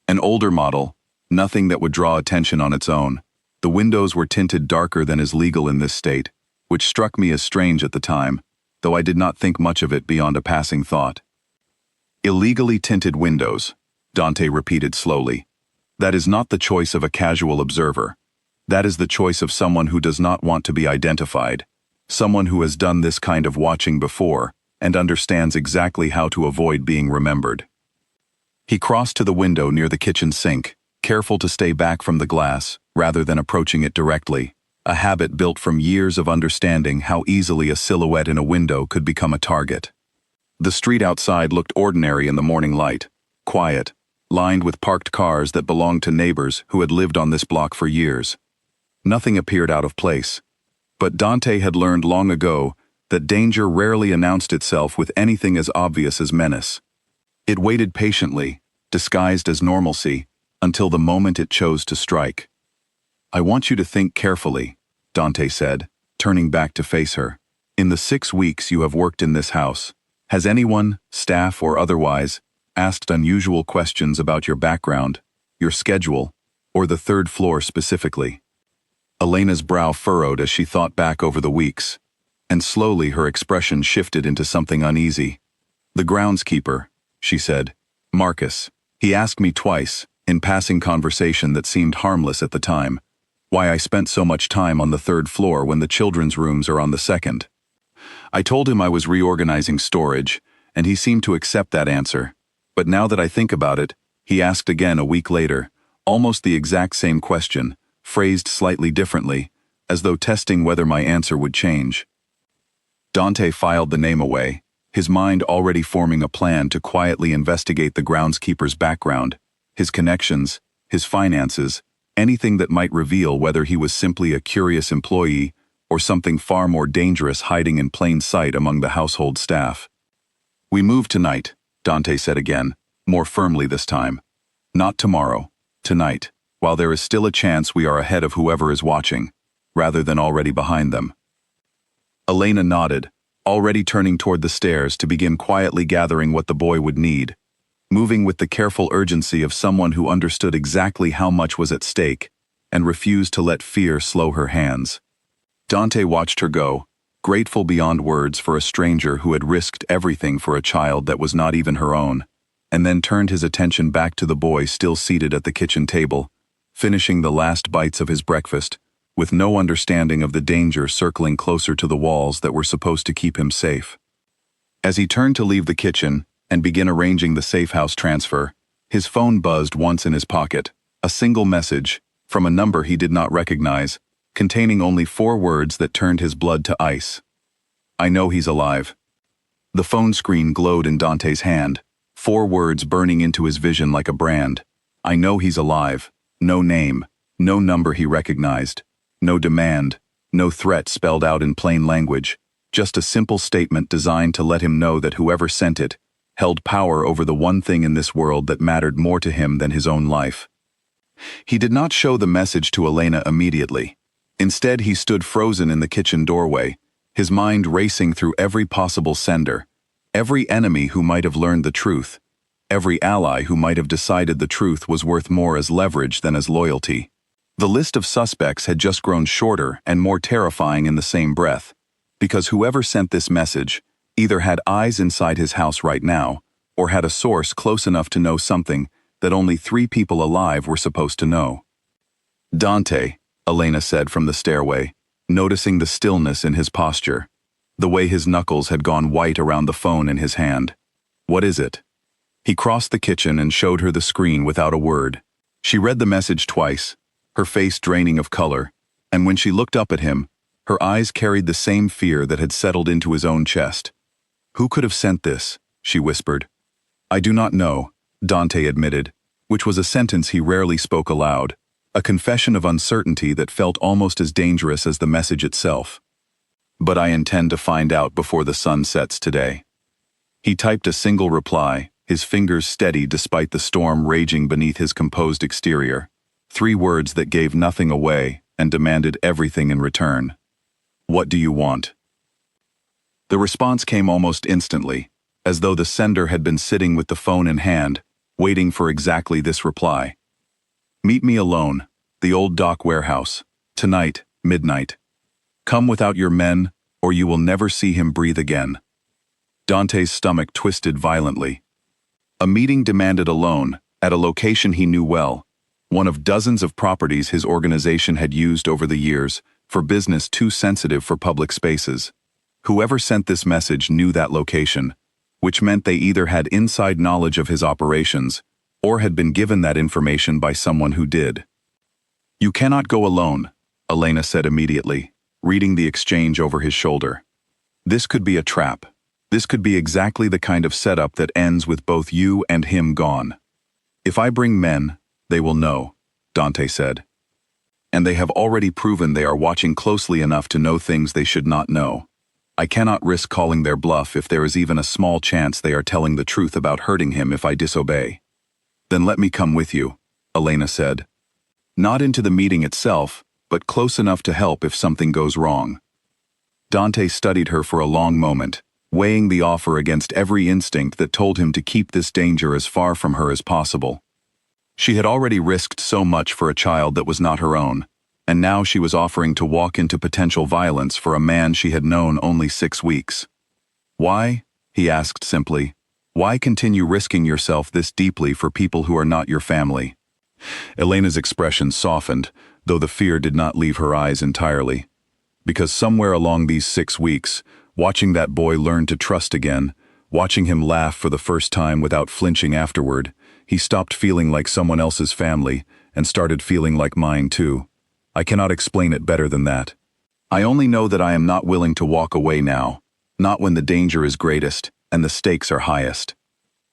A: "An older model, nothing that would draw attention on its own. The windows were tinted darker than is legal in this state, which struck me as strange at the time, though I did not think much of it beyond a passing thought." "Illegally tinted windows," Dante repeated slowly. "That is not the choice of a casual observer. That is the choice of someone who does not want to be identified, someone who has done this kind of watching before and understands exactly how to avoid being remembered." He crossed to the window near the kitchen sink, careful to stay back from the glass rather than approaching it directly, a habit built from years of understanding how easily a silhouette in a window could become a target. The street outside looked ordinary in the morning light, quiet, lined with parked cars that belonged to neighbors who had lived on this block for years. Nothing appeared out of place. But Dante had learned long ago that danger rarely announced itself with anything as obvious as menace. It waited patiently, disguised as normalcy, until the moment it chose to strike. "I want you to think carefully," Dante said, turning back to face her. "In the 6 weeks you have worked in this house, has anyone, staff or otherwise, asked unusual questions about your background, your schedule, or the third floor specifically?" Elena's brow furrowed as she thought back over the weeks, and slowly her expression shifted into something uneasy. "The groundskeeper," she said. "Marcus. He asked me twice, in passing conversation that seemed harmless at the time, why I spent so much time on the 3rd floor when the children's rooms are on the 2nd. I told him I was reorganizing storage, and he seemed to accept that answer. But now that I think about it, he asked again a week later, almost the exact same question, phrased slightly differently, as though testing whether my answer would change." Dante filed the name away, his mind already forming a plan to quietly investigate the groundskeeper's background, his connections, his finances, anything that might reveal whether he was simply a curious employee or something far more dangerous hiding in plain sight among the household staff. "We move tonight," Dante said again, more firmly this time. "Not tomorrow, tonight, while there is still a chance we are ahead of whoever is watching, rather than already behind them." Elena nodded, already turning toward the stairs to begin quietly gathering what the boy would need, moving with the careful urgency of someone who understood exactly how much was at stake and refused to let fear slow her hands. Dante watched her go, grateful beyond words for a stranger who had risked everything for a child that was not even her own, and then turned his attention back to the boy still seated at the kitchen table, finishing the last bites of his breakfast, with no understanding of the danger circling closer to the walls that were supposed to keep him safe. As he turned to leave the kitchen and begin arranging the safe house transfer, his phone buzzed once in his pocket, a single message, from a number he did not recognize, containing only 4 words that turned his blood to ice. "I know he's alive." The phone screen glowed in Dante's hand, 4 words burning into his vision like a brand. "I know he's alive." No name, no number he recognized, no demand, no threat spelled out in plain language, just a simple statement designed to let him know that whoever sent it held power over the one thing in this world that mattered more to him than his own life. He did not show the message to Elena immediately. Instead, he stood frozen in the kitchen doorway, his mind racing through every possible sender, every enemy who might have learned the truth, every ally who might have decided the truth was worth more as leverage than as loyalty. The list of suspects had just grown shorter and more terrifying in the same breath, because whoever sent this message either had eyes inside his house right now, or had a source close enough to know something that only 3 people alive were supposed to know. "Dante," Elena said from the stairway, noticing the stillness in his posture, the way his knuckles had gone white around the phone in his hand. "What is it?" He crossed the kitchen and showed her the screen without a word. She read the message twice, her face draining of color, and when she looked up at him, her eyes carried the same fear that had settled into his own chest. "Who could have sent this?" she whispered. "I do not know," Dante admitted, which was a sentence he rarely spoke aloud, a confession of uncertainty that felt almost as dangerous as the message itself. "But I intend to find out before the sun sets today." He typed a single reply, his fingers steady despite the storm raging beneath his composed exterior. 3 words that gave nothing away and demanded everything in return. "What do you want?" The response came almost instantly, as though the sender had been sitting with the phone in hand, waiting for exactly this reply. "Meet me alone, the old dock warehouse, tonight, midnight. Come without your men, or you will never see him breathe again." Dante's stomach twisted violently. A meeting demanded alone, at a location he knew well, one of dozens of properties his organization had used over the years for business too sensitive for public spaces. Whoever sent this message knew that location, which meant they either had inside knowledge of his operations or had been given that information by someone who did. "You cannot go alone," Elena said immediately, reading the exchange over his shoulder. "This could be a trap. This could be exactly the kind of setup that ends with both you and him gone. If I bring men, they will know," Dante said. and they have already proven they are watching closely enough to know things they should not know. I cannot risk calling their bluff if there is even a small chance they are telling the truth about hurting him if I disobey. Then let me come with you, Elena said. Not into the meeting itself, but close enough to help if something goes wrong. Dante studied her for a long moment, weighing the offer against every instinct that told him to keep this danger as far from her as possible. She had already risked so much for a child that was not her own, and now she was offering to walk into potential violence for a man she had known only 6 weeks. Why? He asked simply. Why continue risking yourself this deeply for people who are not your family? Elena's expression softened, though the fear did not leave her eyes entirely. Because somewhere along these 6 weeks, watching that boy learn to trust again, watching him laugh for the first time without flinching afterward, he stopped feeling like someone else's family and started feeling like mine too. I cannot explain it better than that. I only know that I am not willing to walk away now, not when the danger is greatest and the stakes are highest.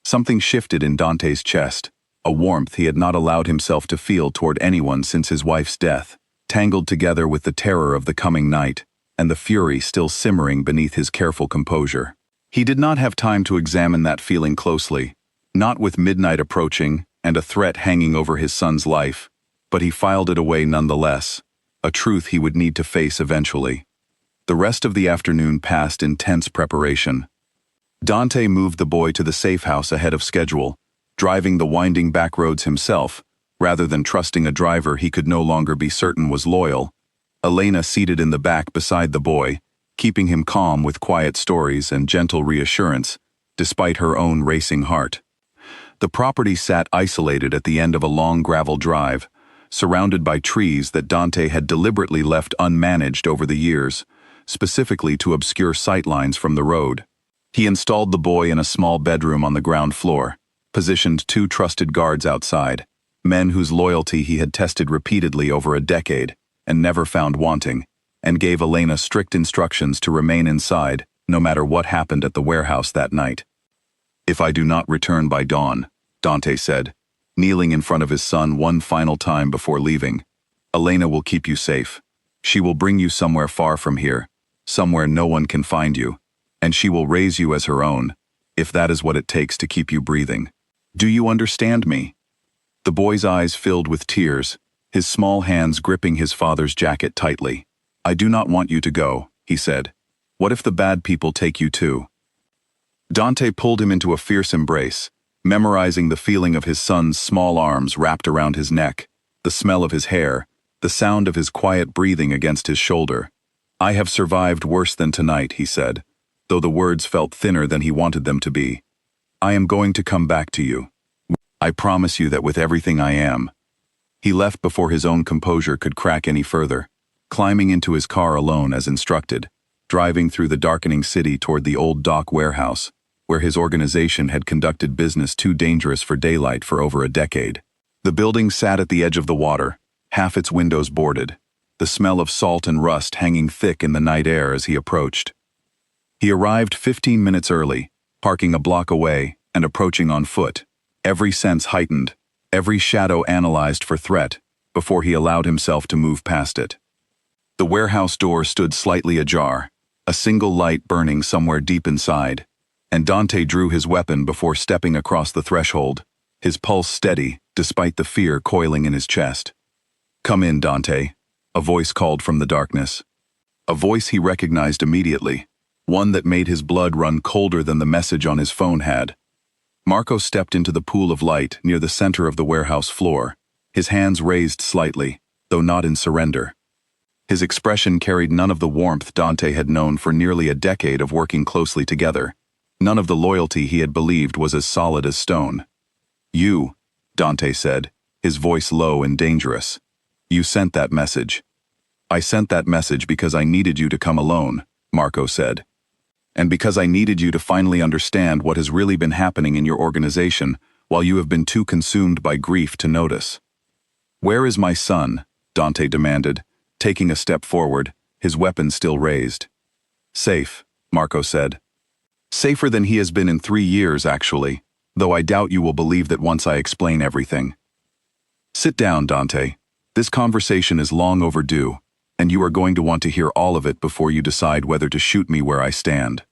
A: Something shifted in Dante's chest, a warmth he had not allowed himself to feel toward anyone since his wife's death, tangled together with the terror of the coming night and the fury still simmering beneath his careful composure. He did not have time to examine that feeling closely, not with midnight approaching and a threat hanging over his son's life, but he filed it away nonetheless, a truth he would need to face eventually. The rest of the afternoon passed in tense preparation. Dante moved the boy to the safe house ahead of schedule, driving the winding back roads himself, rather than trusting a driver he could no longer be certain was loyal. Elena seated in the back beside the boy, keeping him calm with quiet stories and gentle reassurance, despite her own racing heart. The property sat isolated at the end of a long gravel drive, surrounded by trees that Dante had deliberately left unmanaged over the years, specifically to obscure sightlines from the road. He installed the boy in a small bedroom on the ground floor, positioned 2 trusted guards outside, men whose loyalty he had tested repeatedly over a decade and never found wanting, and gave Elena strict instructions to remain inside, no matter what happened at the warehouse that night. "If I do not return by dawn," Dante said, kneeling in front of his son one final time before leaving, "Elena will keep you safe. She will bring you somewhere far from here, somewhere no one can find you, and she will raise you as her own, if that is what it takes to keep you breathing. Do you understand me?" The boy's eyes filled with tears, his small hands gripping his father's jacket tightly. "I do not want you to go," he said. "What if the bad people take you too?" Dante pulled him into a fierce embrace, memorizing the feeling of his son's small arms wrapped around his neck, the smell of his hair, the sound of his quiet breathing against his shoulder. "I have survived worse than tonight," he said, though the words felt thinner than he wanted them to be. "I am going to come back to you. I promise you that with everything I am." He left before his own composure could crack any further, climbing into his car alone as instructed, driving through the darkening city toward the old dock warehouse, where his organization had conducted business too dangerous for daylight for over a decade. The building sat at the edge of the water, half its windows boarded, the smell of salt and rust hanging thick in the night air as he approached. He arrived 15 minutes early, parking a block away and approaching on foot, every sense heightened, every shadow analyzed for threat, before he allowed himself to move past it. The warehouse door stood slightly ajar, a single light burning somewhere deep inside, and Dante drew his weapon before stepping across the threshold, his pulse steady despite the fear coiling in his chest. "Come in, Dante," a voice called from the darkness. A voice he recognized immediately, one that made his blood run colder than the message on his phone had. Marco stepped into the pool of light near the center of the warehouse floor, his hands raised slightly, though not in surrender. His expression carried none of the warmth Dante had known for nearly a decade of working closely together, none of the loyalty he had believed was as solid as stone. "You," Dante said, his voice low and dangerous. "You sent that message." "I sent that message because I needed you to come alone," Marco said. "And because I needed you to finally understand what has really been happening in your organization while you have been too consumed by grief to notice." "Where is my son?" Dante demanded, taking a step forward, his weapon still raised. "Safe," Marco said. "Safer than he has been in 3 years, actually, though I doubt you will believe that once I explain everything." "Sit down, Dante. This conversation is long overdue, and you are going to want to hear all of it before you decide whether to shoot me where I stand."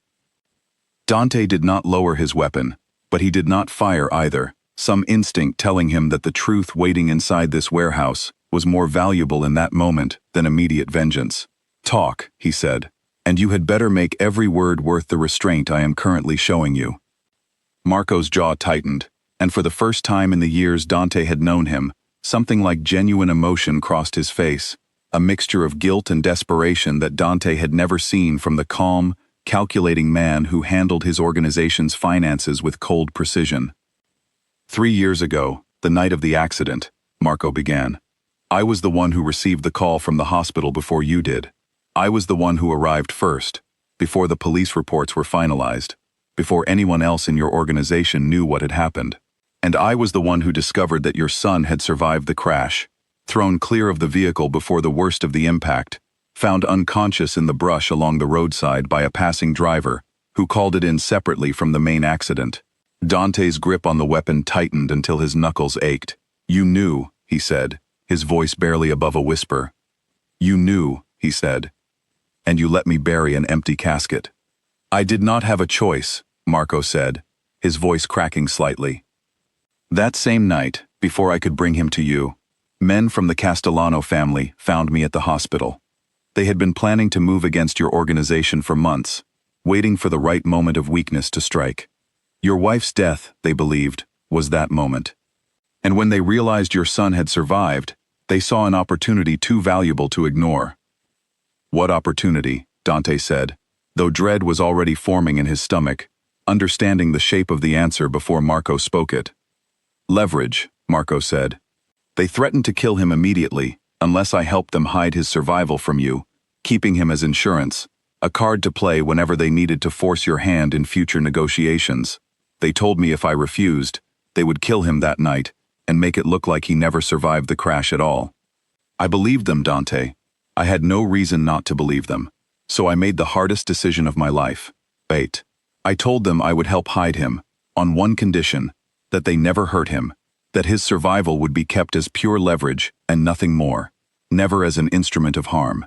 A: Dante did not lower his weapon, but he did not fire either, some instinct telling him that the truth waiting inside this warehouse was more valuable in that moment than immediate vengeance. "Talk," he said, "and you had better make every word worth the restraint I am currently showing you." Marco's jaw tightened, and for the first time in the years Dante had known him, something like genuine emotion crossed his face, a mixture of guilt and desperation that Dante had never seen from the calm, calculating man who handled his organization's finances with cold precision. "3 years ago, the night of the accident," Marco began, "I was the one who received the call from the hospital before you did. I was the one who arrived first, before the police reports were finalized, before anyone else in your organization knew what had happened. And I was the one who discovered that your son had survived the crash, thrown clear of the vehicle before the worst of the impact, found unconscious in the brush along the roadside by a passing driver who called it in separately from the main accident." Dante's grip on the weapon tightened until his knuckles ached. "You knew," he said, his voice barely above a whisper. "You knew," he said, "and you let me bury an empty casket." "I did not have a choice," Marco said, his voice cracking slightly. "That same night, before I could bring him to you, men from the Castellano family found me at the hospital. They had been planning to move against your organization for months, waiting for the right moment of weakness to strike. Your wife's death, they believed, was that moment. And when they realized your son had survived, they saw an opportunity too valuable to ignore." "What opportunity?" Dante said, though dread was already forming in his stomach, understanding the shape of the answer before Marco spoke it. "Leverage," Marco said. "They threatened to kill him immediately, unless I helped them hide his survival from you, keeping him as insurance, a card to play whenever they needed to force your hand in future negotiations. They told me if I refused, they would kill him that night and make it look like he never survived the crash at all. I believed them, Dante. I had no reason not to believe them, so I made the hardest decision of my life. Wait. I told them I would help hide him, on one condition, that they never hurt him, that his survival would be kept as pure leverage and nothing more, never as an instrument of harm."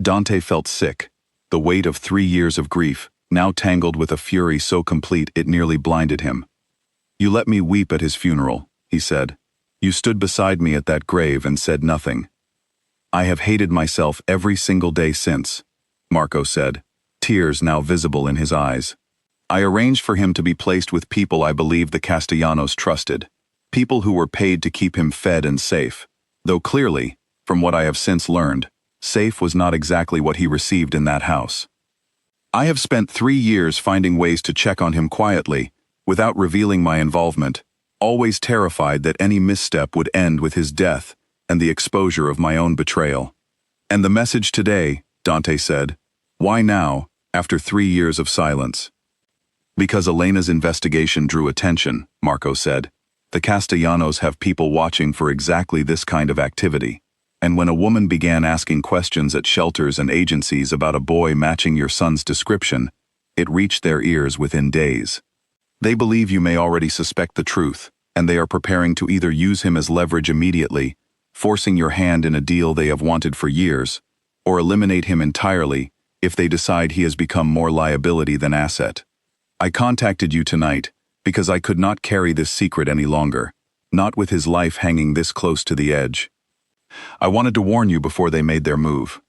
A: Dante felt sick, the weight of 3 years of grief, now tangled with a fury so complete it nearly blinded him. "You let me weep at his funeral," he said. "You stood beside me at that grave and said nothing. I have hated myself every single day since," Marco said, tears now visible in his eyes. "I arranged for him to be placed with people I believe the Castellanos trusted, people who were paid to keep him fed and safe, though clearly, from what I have since learned, safe was not exactly what he received in that house. I have spent 3 years finding ways to check on him quietly, without revealing my involvement, always terrified that any misstep would end with his death and the exposure of my own betrayal. And the message today," Dante said, "why now, after 3 years of silence?" "Because Elena's investigation drew attention," Marco said. "The Castellanos have people watching for exactly this kind of activity. And when a woman began asking questions at shelters and agencies about a boy matching your son's description, it reached their ears within days. They believe you may already suspect the truth, and they are preparing to either use him as leverage immediately, forcing your hand in a deal they have wanted for years, or eliminate him entirely if they decide he has become more liability than asset. I contacted you tonight because I could not carry this secret any longer, not with his life hanging this close to the edge. I wanted to warn you before they made their move."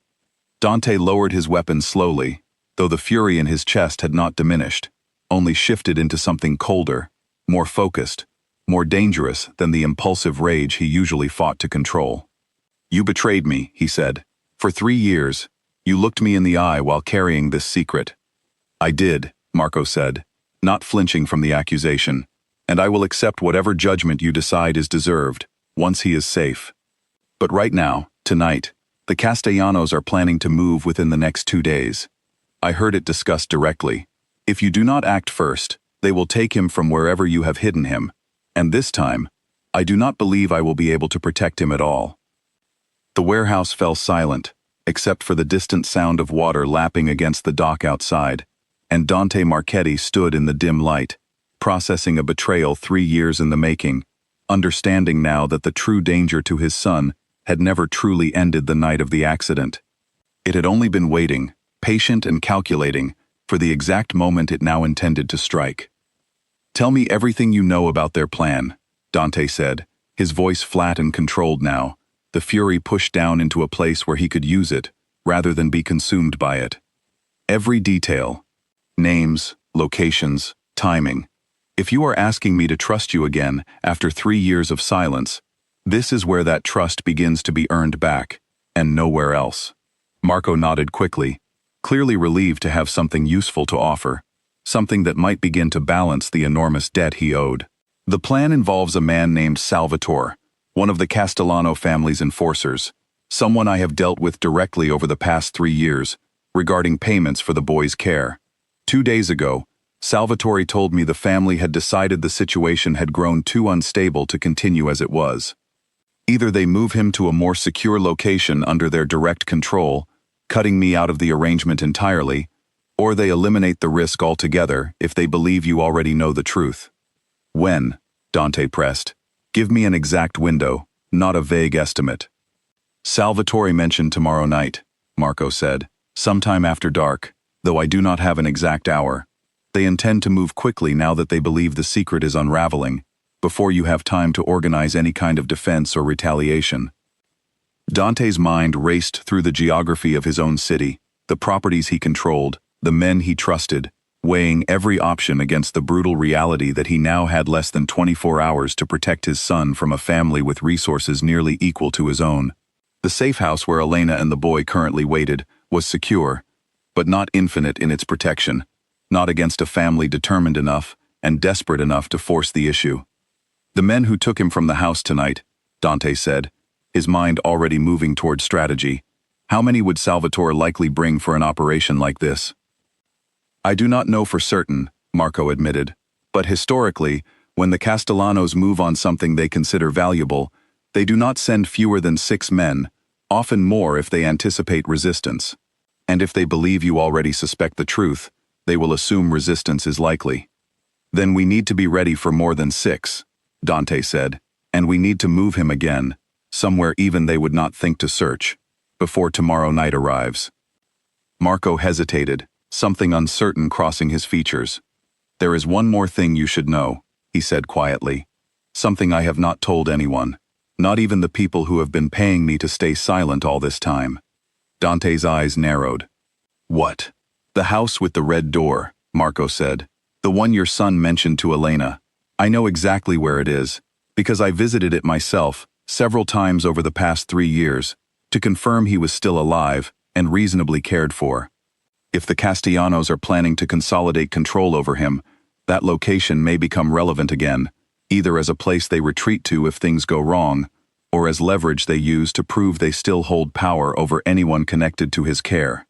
A: Dante lowered his weapon slowly, though the fury in his chest had not diminished, only shifted into something colder, more focused, more dangerous than the impulsive rage he usually fought to control. "You betrayed me," he said. "For 3 years, you looked me in the eye while carrying this secret." "I did," Marco said, not flinching from the accusation, "and I will accept whatever judgment you decide is deserved, once he is safe. But right now, tonight, the Castellanos are planning to move within the next 2 days. I heard it discussed directly. If you do not act first, they will take him from wherever you have hidden him, and this time, I do not believe I will be able to protect him at all." The warehouse fell silent, except for the distant sound of water lapping against the dock outside, and Dante Marchetti stood in the dim light, processing a betrayal 3 years in the making, understanding now that the true danger to his son had never truly ended the night of the accident. It had only been waiting, patient and calculating, for the exact moment it now intended to strike. "Tell me everything you know about their plan," Dante said, his voice flat and controlled now, the fury pushed down into a place where he could use it, rather than be consumed by it. "Every detail. Names, locations, timing. If you are asking me to trust you again after 3 years of silence, this is where that trust begins to be earned back, and nowhere else." Marco nodded quickly, clearly relieved to have something useful to offer, something that might begin to balance the enormous debt he owed. "The plan involves a man named Salvatore, one of the Castellano family's enforcers, someone I have dealt with directly over the past 3 years, regarding payments for the boy's care. 2 days ago, Salvatore told me the family had decided the situation had grown too unstable to continue as it was. Either they move him to a more secure location under their direct control, cutting me out of the arrangement entirely, or they eliminate the risk altogether if they believe you already know the truth." "When?" Dante pressed. "Give me an exact window, not a vague estimate." "Salvatore mentioned tomorrow night," Marco said, "sometime after dark, though I do not have an exact hour. They intend to move quickly now that they believe the secret is unraveling, before you have time to organize any kind of defense or retaliation." Dante's mind raced through the geography of his own city, the properties he controlled, the men he trusted, weighing every option against the brutal reality that he now had less than 24 hours to protect his son from a family with resources nearly equal to his own. The safe house where Elena and the boy currently waited was secure, but not infinite in its protection, not against a family determined enough and desperate enough to force the issue. "The men who took him from the house tonight," Dante said, his mind already moving toward strategy. "How many would Salvatore likely bring for an operation like this?" "I do not know for certain," Marco admitted, "but historically, when the Castellanos move on something they consider valuable, they do not send fewer than 6 men, often more if they anticipate resistance. And if they believe you already suspect the truth, they will assume resistance is likely. Then we need to be ready for more than 6, Dante said, and we need to move him again, somewhere even they would not think to search, before tomorrow night arrives." Marco hesitated, something uncertain crossing his features. "There is one more thing you should know," he said quietly. "Something I have not told anyone, not even the people who have been paying me to stay silent all this time." Dante's eyes narrowed. "What?" "The house with the red door," Marco said. "The one your son mentioned to Elena. I know exactly where it is, because I visited it myself several times over the past 3 years, to confirm he was still alive and reasonably cared for. If the Castellanos are planning to consolidate control over him, that location may become relevant again, either as a place they retreat to if things go wrong, or as leverage they use to prove they still hold power over anyone connected to his care."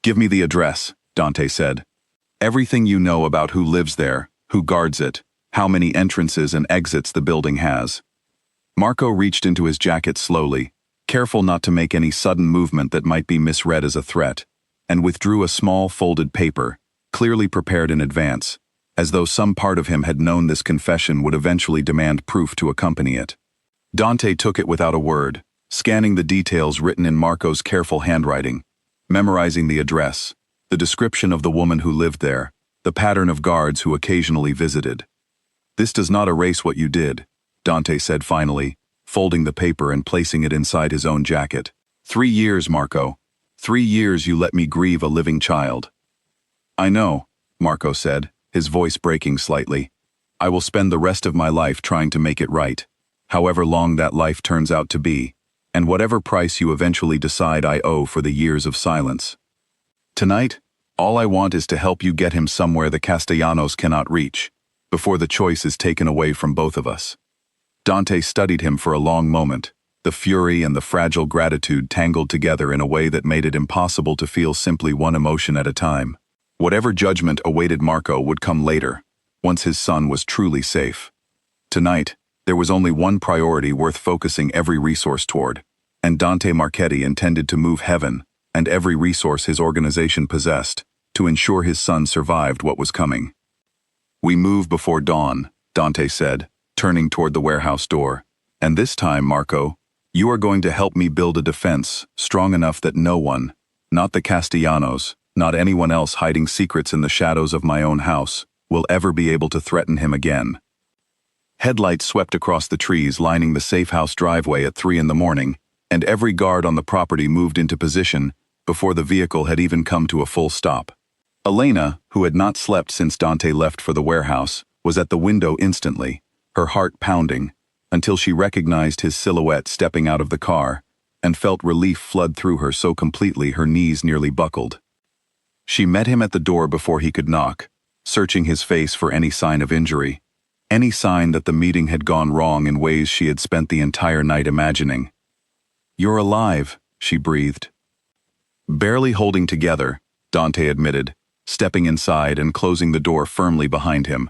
A: "Give me the address," Dante said. "Everything you know about who lives there, who guards it, how many entrances and exits the building has." Marco reached into his jacket slowly, careful not to make any sudden movement that might be misread as a threat, and withdrew a small folded paper, clearly prepared in advance, as though some part of him had known this confession would eventually demand proof to accompany it. Dante took it without a word, scanning the details written in Marco's careful handwriting, memorizing the address, the description of the woman who lived there, the pattern of guards who occasionally visited. "This does not erase what you did," Dante said finally, folding the paper and placing it inside his own jacket. 3 years, Marco. 3 years you let me grieve a living child." "I know," Marco said, his voice breaking slightly. "I will spend the rest of my life trying to make it right, however long that life turns out to be, and whatever price you eventually decide I owe for the years of silence. Tonight, all I want is to help you get him somewhere the Castellanos cannot reach, before the choice is taken away from both of us." Dante studied him for a long moment, the fury and the fragile gratitude tangled together in a way that made it impossible to feel simply one emotion at a time. Whatever judgment awaited Marco would come later, once his son was truly safe. Tonight, there was only one priority worth focusing every resource toward, and Dante Marchetti intended to move heaven and every resource his organization possessed to ensure his son survived what was coming. "We move before dawn," Dante said, turning toward the warehouse door. "And this time, Marco, You are going to help me build a defense strong enough that no one, not the Castellanos, not anyone else hiding secrets in the shadows of my own house, will ever be able to threaten him again. Headlights swept across the trees lining the safe house driveway at 3 in the morning, and every guard on the property moved into position before the vehicle had even come to a full stop. Elena, who had not slept since Dante left for the warehouse, was at the window instantly, her heart pounding, until she recognized his silhouette stepping out of the car, and felt relief flood through her so completely her knees nearly buckled. She met him at the door before he could knock, searching his face for any sign of injury, any sign that the meeting had gone wrong in ways she had spent the entire night imagining. "You're alive," she breathed. Barely holding together, Dante admitted, stepping inside and closing the door firmly behind him.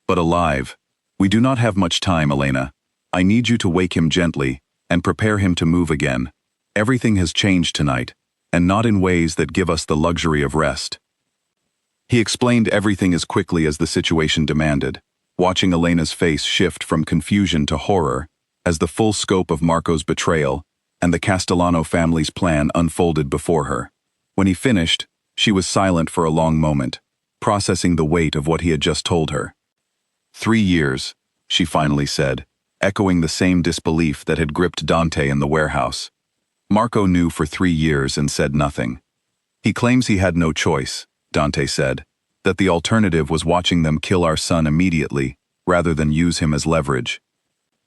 A: "But alive. We do not have much time, Elena. I need you to wake him gently and prepare him to move again. Everything has changed tonight, and not in ways that give us the luxury of rest." He explained everything as quickly as the situation demanded, watching Elena's face shift from confusion to horror as the full scope of Marco's betrayal and the Castellano family's plan unfolded before her. When he finished, she was silent for a long moment, processing the weight of what he had just told her. 3 years, she finally said, echoing the same disbelief that had gripped Dante in the warehouse. Marco knew for 3 years and said nothing. "He claims he had no choice," Dante said, "that the alternative was watching them kill our son immediately, rather than use him as leverage.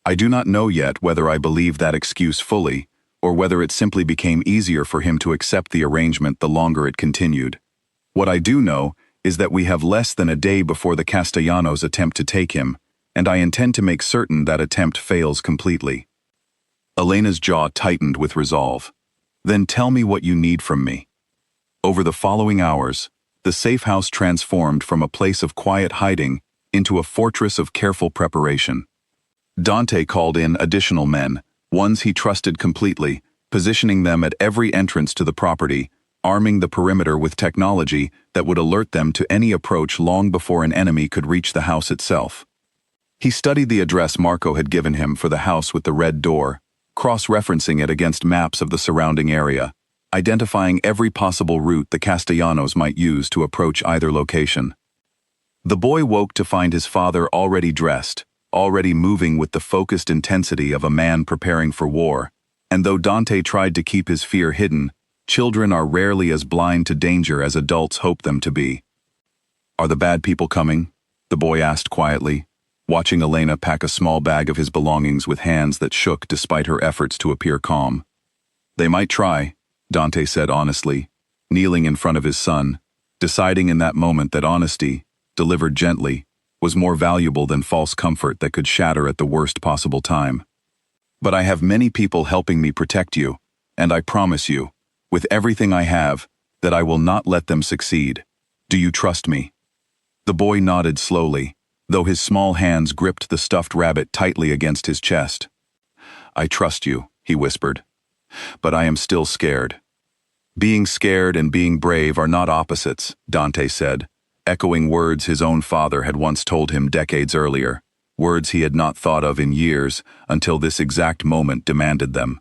A: I do not know yet whether I believe that excuse fully, or whether it simply became easier for him to accept the arrangement the longer it continued. What I do know is that we have less than a day before the Castellanos attempt to take him, and I intend to make certain that attempt fails completely." Elena's jaw tightened with resolve. "Then tell me what you need from me." Over the following hours, the safe house transformed from a place of quiet hiding into a fortress of careful preparation. Dante called in additional men, ones he trusted completely, positioning them at every entrance to the property, arming the perimeter with technology that would alert them to any approach long before an enemy could reach the house itself. He studied the address Marco had given him for the house with the red door, cross-referencing it against maps of the surrounding area, identifying every possible route the Castellanos might use to approach either location. The boy woke to find his father already dressed, already moving with the focused intensity of a man preparing for war, and though Dante tried to keep his fear hidden, children are rarely as blind to danger as adults hope them to be. "Are the bad people coming?" the boy asked quietly, watching Elena pack a small bag of his belongings with hands that shook despite her efforts to appear calm. "They might try," Dante said honestly, kneeling in front of his son, deciding in that moment that honesty, delivered gently, was more valuable than false comfort that could shatter at the worst possible time. "But I have many people helping me protect you, and I promise you, with everything I have, that I will not let them succeed. Do you trust me?" The boy nodded slowly, though his small hands gripped the stuffed rabbit tightly against his chest. "I trust you," he whispered. "But I am still scared." "Being scared and being brave are not opposites," Dante said, echoing words his own father had once told him decades earlier, words he had not thought of in years until this exact moment demanded them.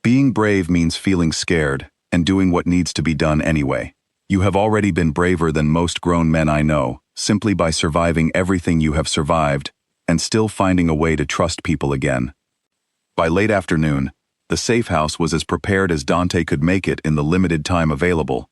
A: "Being brave means feeling scared and doing what needs to be done anyway. You have already been braver than most grown men I know, simply by surviving everything you have survived and still finding a way to trust people again." By late afternoon, the safe house was as prepared as Dante could make it in the limited time available,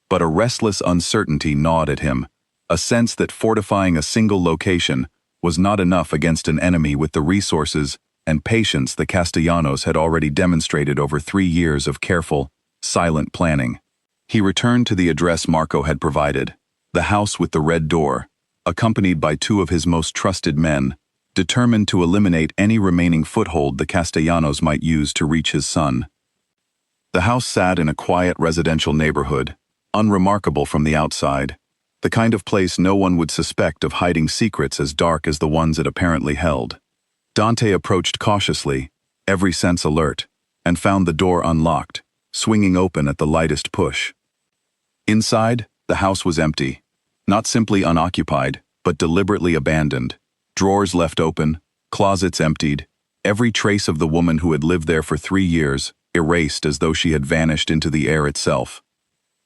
A: but a restless uncertainty gnawed at him, a sense that fortifying a single location was not enough against an enemy with the resources and patience the Castellanos had already demonstrated over 3 years of careful, silent planning. He returned to the address Marco had provided, the house with the red door, accompanied by 2 of his most trusted men, determined to eliminate any remaining foothold the Castellanos might use to reach his son. The house sat in a quiet residential neighborhood, unremarkable from the outside, the kind of place no one would suspect of hiding secrets as dark as the ones it apparently held. Dante approached cautiously, every sense alert, and found the door unlocked, swinging open at the lightest push. Inside, the house was empty, not simply unoccupied, but deliberately abandoned. Drawers left open, closets emptied, Every trace of the woman who had lived there for 3 years, erased as though she had vanished into the air itself.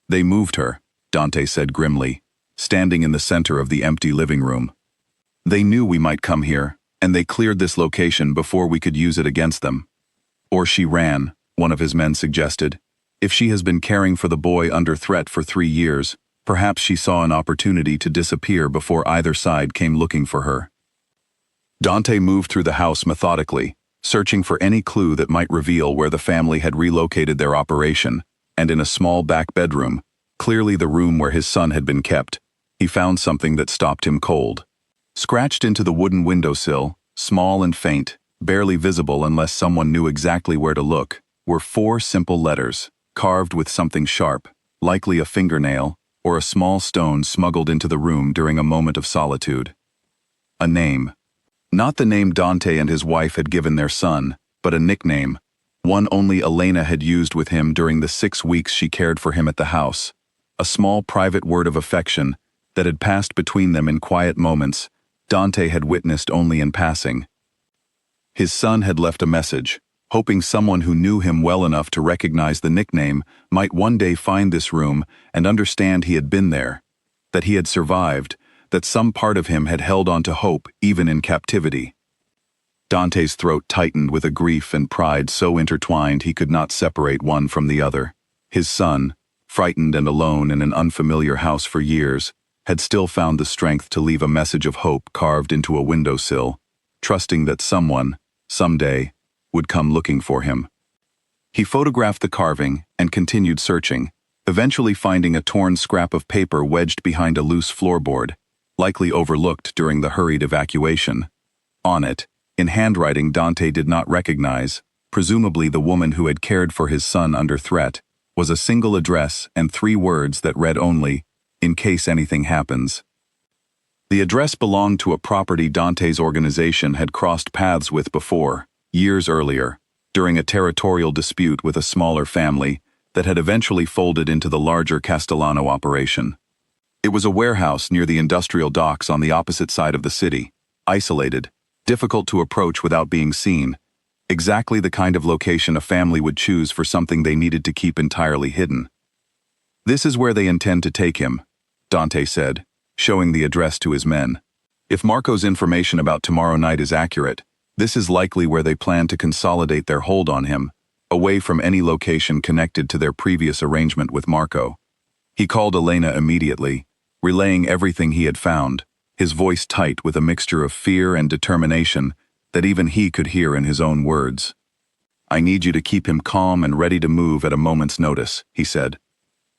A: They moved her, Dante said grimly, standing in the center of the empty living room. They knew we might come here, and they cleared this location before we could use it against them. Or she ran, one of his men suggested. If she has been caring for the boy under threat for 3 years, perhaps she saw an opportunity to disappear before either side came looking for her. Dante moved through the house methodically, searching for any clue that might reveal where the family had relocated their operation, and in a small back bedroom, clearly the room where his son had been kept, he found something that stopped him cold. Scratched into the wooden windowsill, small and faint, barely visible unless someone knew exactly where to look, were 4 simple letters, carved with something sharp, likely a fingernail, or a small stone smuggled into the room during a moment of solitude. A name. Not the name Dante and his wife had given their son, but a nickname, one only Elena had used with him during the 6 weeks she cared for him at the house, a small private word of affection that had passed between them in quiet moments Dante had witnessed only in passing. His son had left a message, hoping someone who knew him well enough to recognize the nickname might one day find this room and understand he had been there, that he had survived, that some part of him had held on to hope even in captivity. Dante's throat tightened with a grief and pride so intertwined he could not separate one from the other. His son, frightened and alone in an unfamiliar house for years, had still found the strength to leave a message of hope carved into a windowsill, trusting that someone, someday, would come looking for him. He photographed the carving and continued searching, eventually finding a torn scrap of paper wedged behind a loose floorboard, likely overlooked during the hurried evacuation. On it, in handwriting Dante did not recognize, presumably the woman who had cared for his son under threat, was a single address and 3 words that read only, "In case anything happens." The address belonged to a property Dante's organization had crossed paths with before, years earlier, during a territorial dispute with a smaller family that had eventually folded into the larger Castellano operation. It was a warehouse near the industrial docks on the opposite side of the city, isolated, difficult to approach without being seen, exactly the kind of location a family would choose for something they needed to keep entirely hidden. "This is where they intend to take him," Dante said, showing the address to his men. "If Marco's information about tomorrow night is accurate, this is likely where they plan to consolidate their hold on him, away from any location connected to their previous arrangement with Marco." He called Elena immediately, relaying everything he had found, his voice tight with a mixture of fear and determination that even he could hear in his own words. "I need you to keep him calm and ready to move at a moment's notice," he said.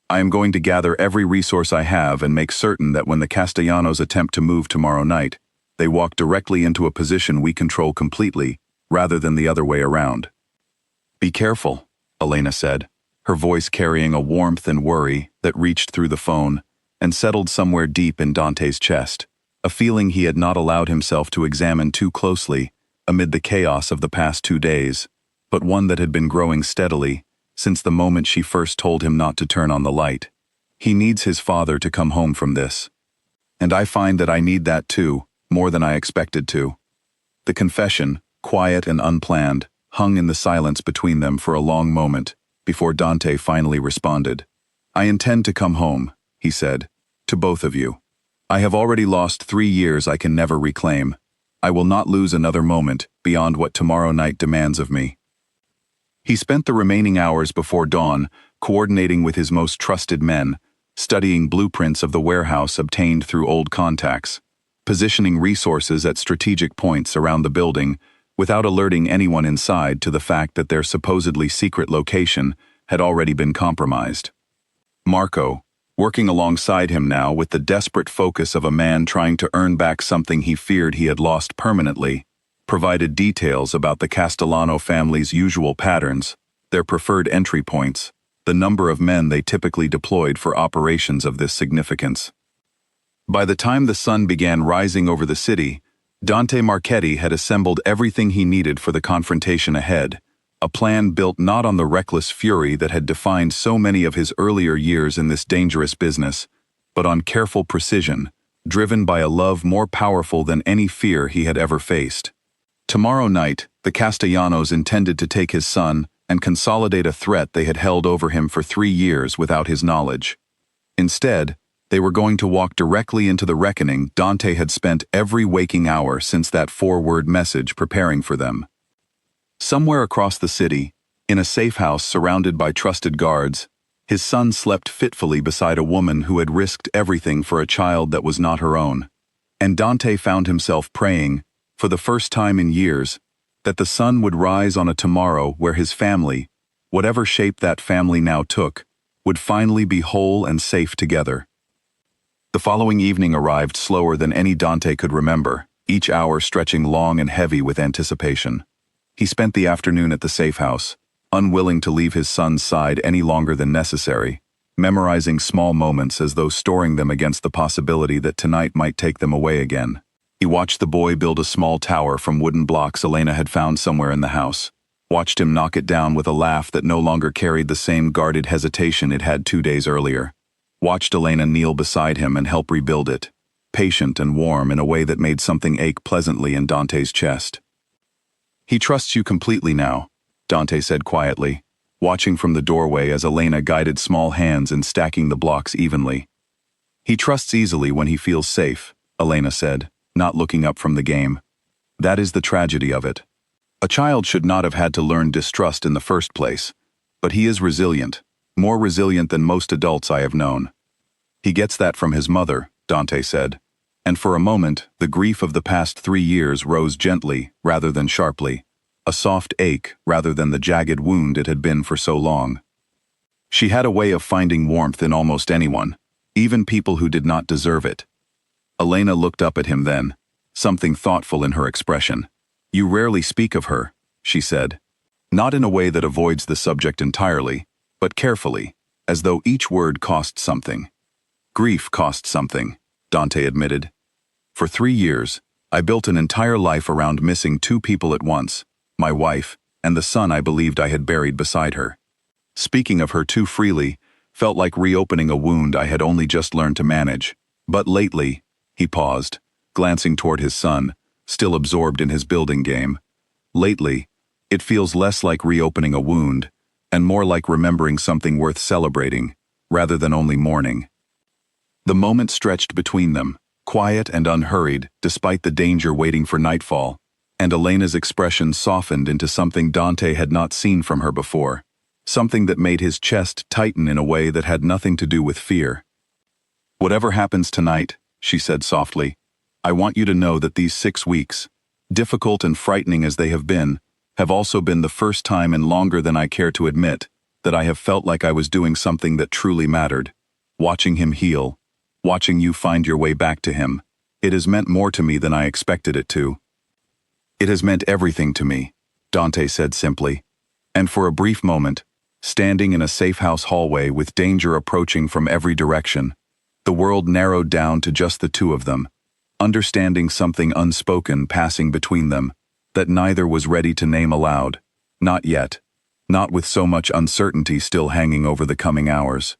A: "I am going to gather every resource I have and make certain that when the Castellanos attempt to move tomorrow night, they walk directly into a position we control completely, rather than the other way around." "Be careful," Elena said, her voice carrying a warmth and worry that reached through the phone and settled somewhere deep in Dante's chest, a feeling he had not allowed himself to examine too closely amid the chaos of the past 2 days, but one that had been growing steadily since the moment she first told him not to turn on the light. He needs his father to come home from this. And I find that I need that too, more than I expected to. The confession, quiet and unplanned, hung in the silence between them for a long moment, before Dante finally responded. "I intend to come home," he said, "to both of you. I have already lost 3 years I can never reclaim. I will not lose another moment beyond what tomorrow night demands of me." He spent the remaining hours before dawn coordinating with his most trusted men, studying blueprints of the warehouse obtained through old contacts, positioning resources at strategic points around the building without alerting anyone inside to the fact that their supposedly secret location had already been compromised. Marco, working alongside him now with the desperate focus of a man trying to earn back something he feared he had lost permanently, provided details about the Castellano family's usual patterns, their preferred entry points, the number of men they typically deployed for operations of this significance. By the time the sun began rising over the city, Dante Marchetti had assembled everything he needed for the confrontation ahead, a plan built not on the reckless fury that had defined so many of his earlier years in this dangerous business, but on careful precision, driven by a love more powerful than any fear he had ever faced. Tomorrow night, the The Castellanos intended to take his son and consolidate a threat they had held over him for 3 years without his knowledge. Instead, they were going to walk directly into the reckoning Dante had spent every waking hour since that 4-word message preparing for them. Somewhere across the city, in a safe house surrounded by trusted guards, his son slept fitfully beside a woman who had risked everything for a child that was not her own. And Dante found himself praying, for the first time in years, that the sun would rise on a tomorrow where his family, whatever shape that family now took, would finally be whole and safe together. The following evening arrived slower than any Dante could remember, each hour stretching long and heavy with anticipation. He spent the afternoon at the safe house, unwilling to leave his son's side any longer than necessary, memorizing small moments as though storing them against the possibility that tonight might take them away again. He watched the boy build a small tower from wooden blocks Elena had found somewhere in the house, watched him knock it down with a laugh that no longer carried the same guarded hesitation it had 2 days earlier, watched Elena kneel beside him and help rebuild it, patient and warm in a way that made something ache pleasantly in Dante's chest. "He trusts you completely now," Dante said quietly, watching from the doorway as Elena guided small hands in stacking the blocks evenly. "He trusts easily when he feels safe," Elena said, not looking up from the game. "That is the tragedy of it. A child should not have had to learn distrust in the first place, but he is resilient, more resilient than most adults I have known. He gets that from his mother," Dante said, and for a moment the grief of the past 3 years rose gently rather than sharply, a soft ache rather than the jagged wound it had been for so long. She had a way of finding warmth in almost anyone, even people who did not deserve it. Elena looked up at him then, something thoughtful in her expression. "You rarely speak of her," she said, not in a way that avoids the subject entirely, but carefully, as though each word cost something. "Grief cost something," Dante admitted. "For 3 years, I built an entire life around missing 2 people at once, my wife, and the son I believed I had buried beside her. Speaking of her too freely felt like reopening a wound I had only just learned to manage. But lately," he paused, glancing toward his son, still absorbed in his building game. "Lately, it feels less like reopening a wound, and more like remembering something worth celebrating, rather than only mourning." The moment stretched between them, quiet and unhurried despite the danger waiting for nightfall, and Elena's expression softened into something Dante had not seen from her before, something that made his chest tighten in a way that had nothing to do with fear. "Whatever happens tonight," she said softly, "I want you to know that these 6 weeks, difficult and frightening as they have also been the first time in longer than I care to admit that I have felt like I was doing something that truly mattered. Watching him heal, watching you find your way back to him, it has meant more to me than I expected it to." "It has meant everything to me," Dante said simply, and for a brief moment, standing in a safe house hallway with danger approaching from every direction, the world narrowed down to just the 2 of them, understanding something unspoken passing between them that neither was ready to name aloud, not yet, not with so much uncertainty still hanging over the coming hours.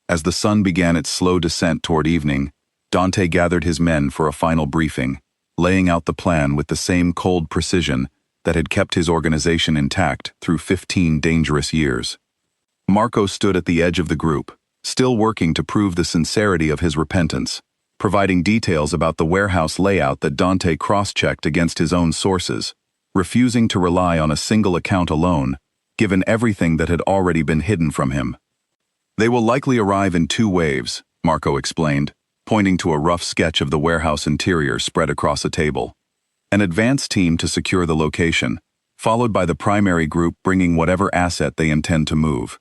A: As the sun began its slow descent toward evening, Dante gathered his men for a final briefing, laying out the plan with the same cold precision that had kept his organization intact through 15 dangerous years. Marco stood at the edge of the group, still working to prove the sincerity of his repentance, providing details about the warehouse layout that Dante cross-checked against his own sources, refusing to rely on a single account alone, given everything that had already been hidden from him. "They will likely arrive in 2 waves, Marco explained, pointing to a rough sketch of the warehouse interior spread across a table. "An advance team to secure the location, followed by the primary group bringing whatever asset they intend to move.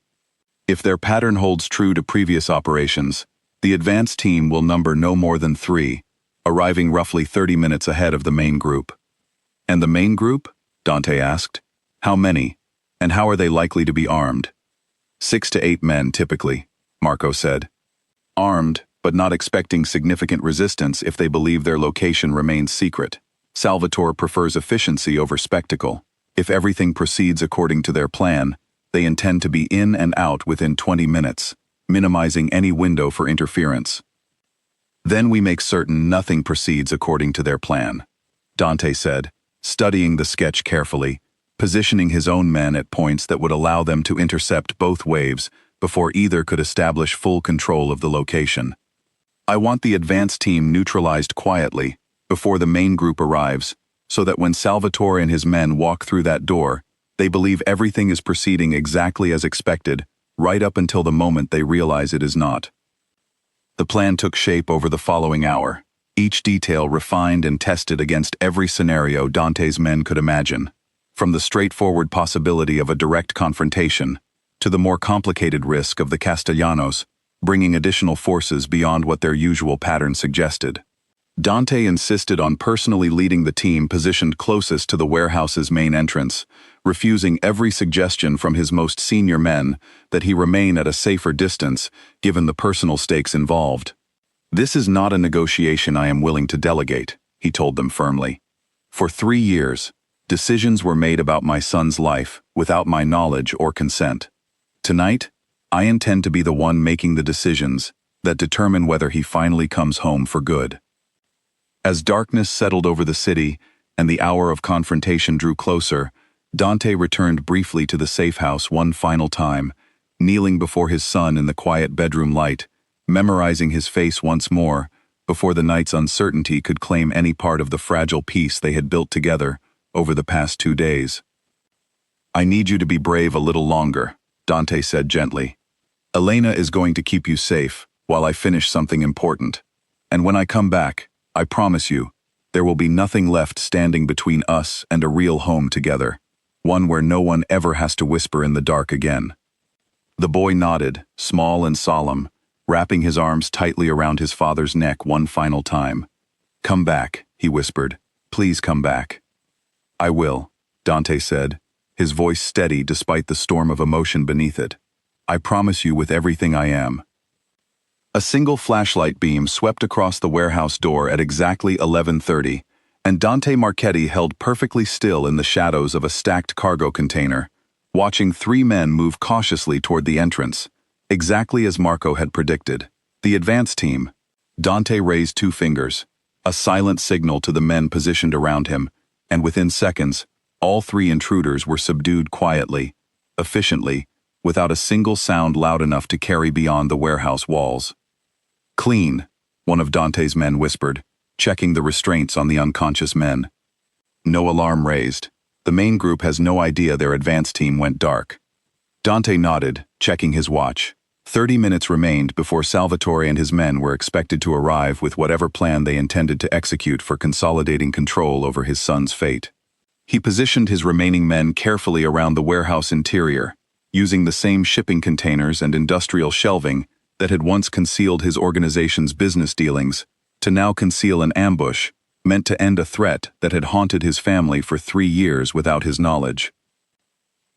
A: If their pattern holds true to previous operations, the advance team will number no more than 3, arriving roughly 30 minutes ahead of the main group." "And the main group?" Dante asked. "How many? And how are they likely to be armed?" 6 to 8 men typically," Marco said. "Armed, but not expecting significant resistance if they believe their location remains secret. Salvatore prefers efficiency over spectacle. If everything proceeds according to their plan, they intend to be in and out within 20 minutes, minimizing any window for interference. Then we make certain nothing proceeds according to their plan," Dante said, studying the sketch carefully, positioning his own men at points that would allow them to intercept both waves before either could establish full control of the location. I want the advance team neutralized quietly before the main group arrives, so that when Salvatore and his men walk through that door, they believe everything is proceeding exactly as expected, right up until the moment they realize it is not. The plan took shape over the following hour, each detail refined and tested against every scenario Dante's men could imagine, from the straightforward possibility of a direct confrontation to the more complicated risk of the Castellanos bringing additional forces beyond what their usual pattern suggested. Dante insisted on personally leading the team positioned closest to the warehouse's main entrance, refusing every suggestion from his most senior men that he remain at a safer distance given the personal stakes involved. "This is not a negotiation I am willing to delegate," he told them firmly. "For 3 years, decisions were made about my son's life without my knowledge or consent. Tonight, I intend to be the one making the decisions that determine whether he finally comes home for good." As darkness settled over the city and the hour of confrontation drew closer, Dante returned briefly to the safe house one final time, kneeling before his son in the quiet bedroom light, memorizing his face once more before the night's uncertainty could claim any part of the fragile peace they had built together over the past 2 days. "I need you to be brave a little longer," Dante said gently. "Elena is going to keep you safe while I finish something important. And when I come back, I promise you, there will be nothing left standing between us and a real home together, one where no one ever has to whisper in the dark again." The boy nodded, small and solemn, wrapping his arms tightly around his father's neck one final time. "Come back," he whispered. "Please come back." "I will," Dante said, his voice steady despite the storm of emotion beneath it. "I promise you with everything I am." A single flashlight beam swept across the warehouse door at exactly 11:30, and Dante Marchetti held perfectly still in the shadows of a stacked cargo container, watching 3 men move cautiously toward the entrance, exactly as Marco had predicted. The advance team. Dante raised 2 fingers, a silent signal to the men positioned around him, and within seconds, all 3 intruders were subdued quietly, efficiently, without a single sound loud enough to carry beyond the warehouse walls. "Clean," one of Dante's men whispered, checking the restraints on the unconscious men. No alarm raised. The main group has no idea their advance team went dark. Dante nodded, checking his watch. 30 minutes remained before Salvatore and his men were expected to arrive with whatever plan they intended to execute for consolidating control over his son's fate. He positioned his remaining men carefully around the warehouse interior, using the same shipping containers and industrial shelving that had once concealed his organization's business dealings, to now conceal an ambush meant to end a threat that had haunted his family for 3 years without his knowledge.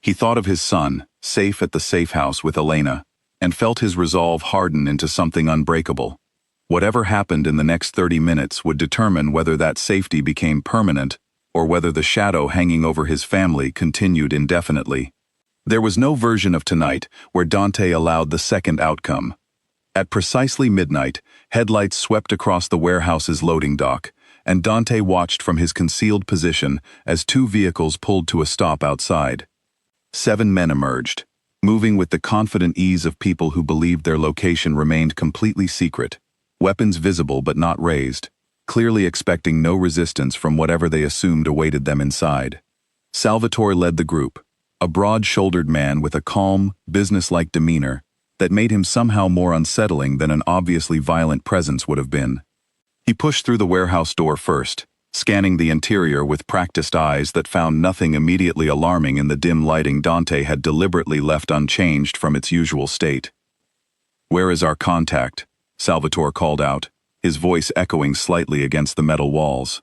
A: He thought of his son, safe at the safe house with Elena, and felt his resolve harden into something unbreakable. Whatever happened in the next 30 minutes would determine whether that safety became permanent or whether the shadow hanging over his family continued indefinitely. There was no version of tonight where Dante allowed the second outcome. At precisely midnight, headlights swept across the warehouse's loading dock, and Dante watched from his concealed position as 2 vehicles pulled to a stop outside. 7 men emerged, moving with the confident ease of people who believed their location remained completely secret, weapons visible but not raised, clearly expecting no resistance from whatever they assumed awaited them inside. Salvatore led the group, a broad-shouldered man with a calm, businesslike demeanor that made him somehow more unsettling than an obviously violent presence would have been. He pushed through the warehouse door first, scanning the interior with practiced eyes that found nothing immediately alarming in the dim lighting Dante had deliberately left unchanged from its usual state. "Where is our contact?" Salvatore called out, his voice echoing slightly against the metal walls.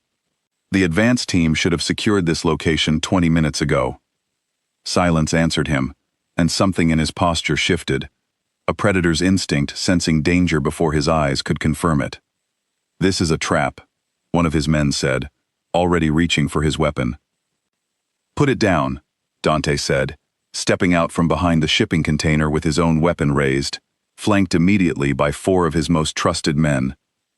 A: "The advance team should have secured this location 20 minutes ago." Silence answered him, and something in his posture shifted. A predator's instinct, sensing danger before his eyes, could confirm it. "This is a trap," one of his men said, already reaching for his weapon. "Put it down," Dante said, stepping out from behind the shipping container with his own weapon raised, flanked immediately by 4 of his most trusted men,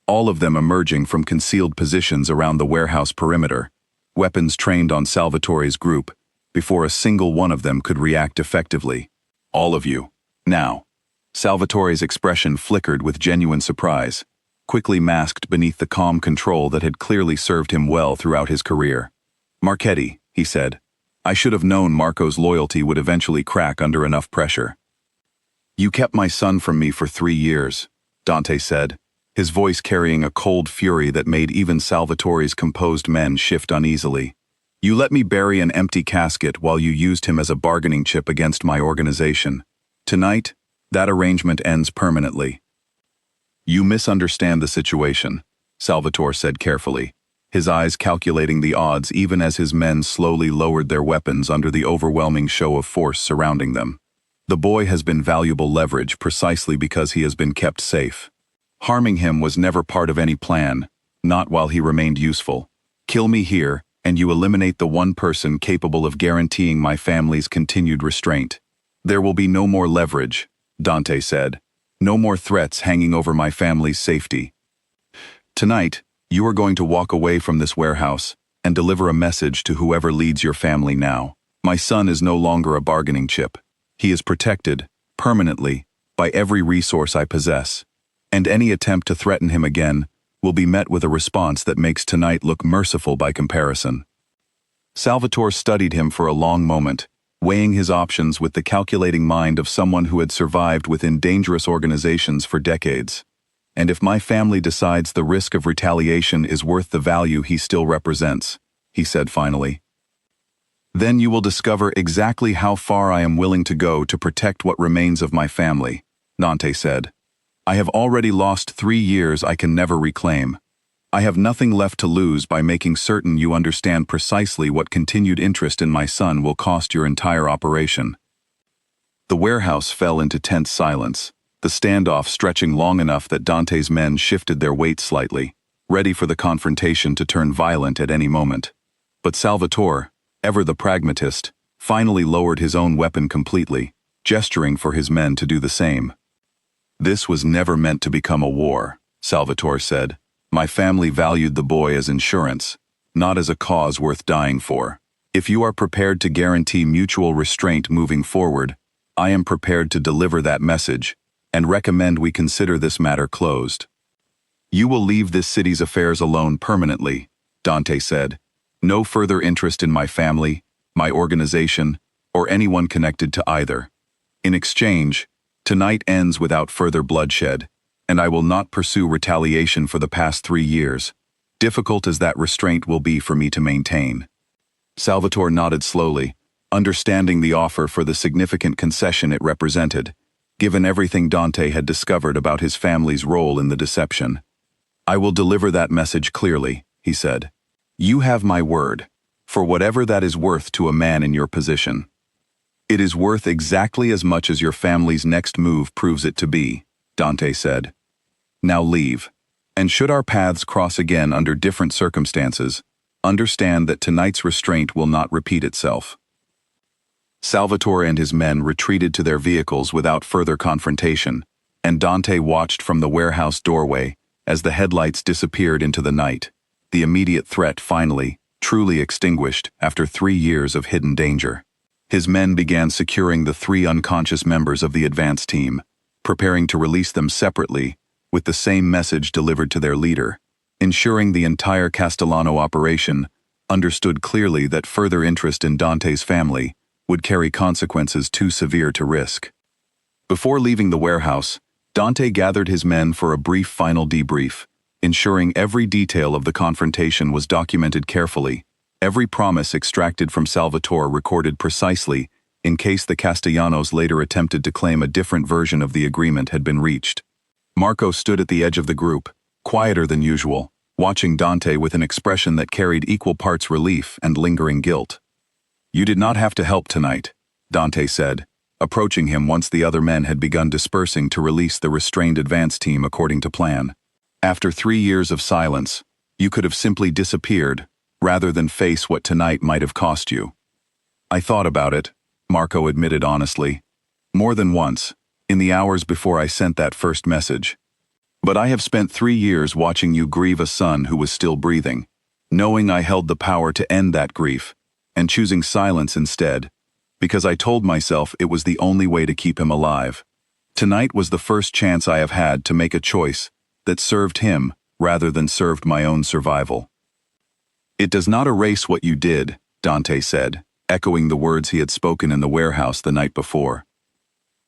A: all of them emerging from concealed positions around the warehouse perimeter. weapons trained on Salvatore's group, before a single one of them could react effectively. All of you. Now. Salvatore's expression flickered with genuine surprise, quickly masked beneath the calm control that had clearly served him well throughout his career. Marchetti, he said. I should have known Marco's loyalty would eventually crack under enough pressure. You kept my son from me for 3 years, Dante said, his voice carrying a cold fury that made even Salvatore's composed men shift uneasily. You let me bury an empty casket while you used him as a bargaining chip against my organization. Tonight, that arrangement ends permanently. You misunderstand the situation, Salvatore said carefully, his eyes calculating the odds even as his men slowly lowered their weapons under the overwhelming show of force surrounding them. The boy has been valuable leverage precisely because he has been kept safe. Harming him was never part of any plan, not while he remained useful. Kill me here, and you eliminate the one person capable of guaranteeing my family's continued restraint. There will be no more leverage, Dante said. No more threats hanging over my family's safety. Tonight, you are going to walk away from this warehouse and deliver a message to whoever leads your family now. My son is no longer a bargaining chip. He is protected, permanently, by every resource I possess, and any attempt to threaten him again will be met with a response that makes tonight look merciful by comparison. Salvatore studied him for a long moment, weighing his options with the calculating mind of someone who had survived within dangerous organizations for decades. And if my family decides the risk of retaliation is worth the value he still represents, he said finally, then you will discover exactly how far I am willing to go to protect what remains of my family, Dante said. I have already lost 3 years I can never reclaim. I have nothing left to lose by making certain you understand precisely what continued interest in my son will cost your entire operation. The warehouse fell into tense silence, the standoff stretching long enough that Dante's men shifted their weight slightly, ready for the confrontation to turn violent at any moment. But Salvatore, ever the pragmatist, finally lowered his own weapon completely, gesturing for his men to do the same. This was never meant to become a war, Salvatore said. My family valued the boy as insurance, not as a cause worth dying for. If you are prepared to guarantee mutual restraint moving forward, I am prepared to deliver that message and recommend we consider this matter closed. You will leave this city's affairs alone permanently, Dante said. No further interest in my family, my organization, or anyone connected to either. In exchange, tonight ends without further bloodshed, and I will not pursue retaliation for the past 3 years, difficult as that restraint will be for me to maintain. Salvatore nodded slowly, understanding the offer for the significant concession it represented, given everything Dante had discovered about his family's role in the deception. I will deliver that message clearly, he said. You have my word, for whatever that is worth to a man in your position. It is worth exactly as much as your family's next move proves it to be, Dante said. Now leave, and should our paths cross again under different circumstances, understand that tonight's restraint will not repeat itself. Salvatore and his men retreated to their vehicles without further confrontation, and Dante watched from the warehouse doorway as the headlights disappeared into the night, the immediate threat finally, truly extinguished after 3 years of hidden danger. His men began securing the 3 unconscious members of the advance team, preparing to release them separately, with the same message delivered to their leader, ensuring the entire Castellano operation understood clearly that further interest in Dante's family would carry consequences too severe to risk. Before leaving the warehouse, Dante gathered his men for a brief final debrief, ensuring every detail of the confrontation was documented carefully, every promise extracted from Salvatore recorded precisely in case the Castellanos later attempted to claim a different version of the agreement had been reached. Marco stood at the edge of the group, quieter than usual, watching Dante with an expression that carried equal parts relief and lingering guilt. You did not have to help tonight, Dante said, approaching him once the other men had begun dispersing to release the restrained advance team according to plan. After 3 years of silence, you could have simply disappeared, rather than face what tonight might have cost you. I thought about it, Marco admitted honestly, more than once, in the hours before I sent that first message. But I have spent 3 years watching you grieve a son who was still breathing. knowing I held the power to end that grief, and choosing silence instead, because I told myself it was the only way to keep him alive. Tonight was the first chance I have had to make a choice that served him rather than served my own survival. It does not erase what you did, Dante said, echoing the words he had spoken in the warehouse the night before.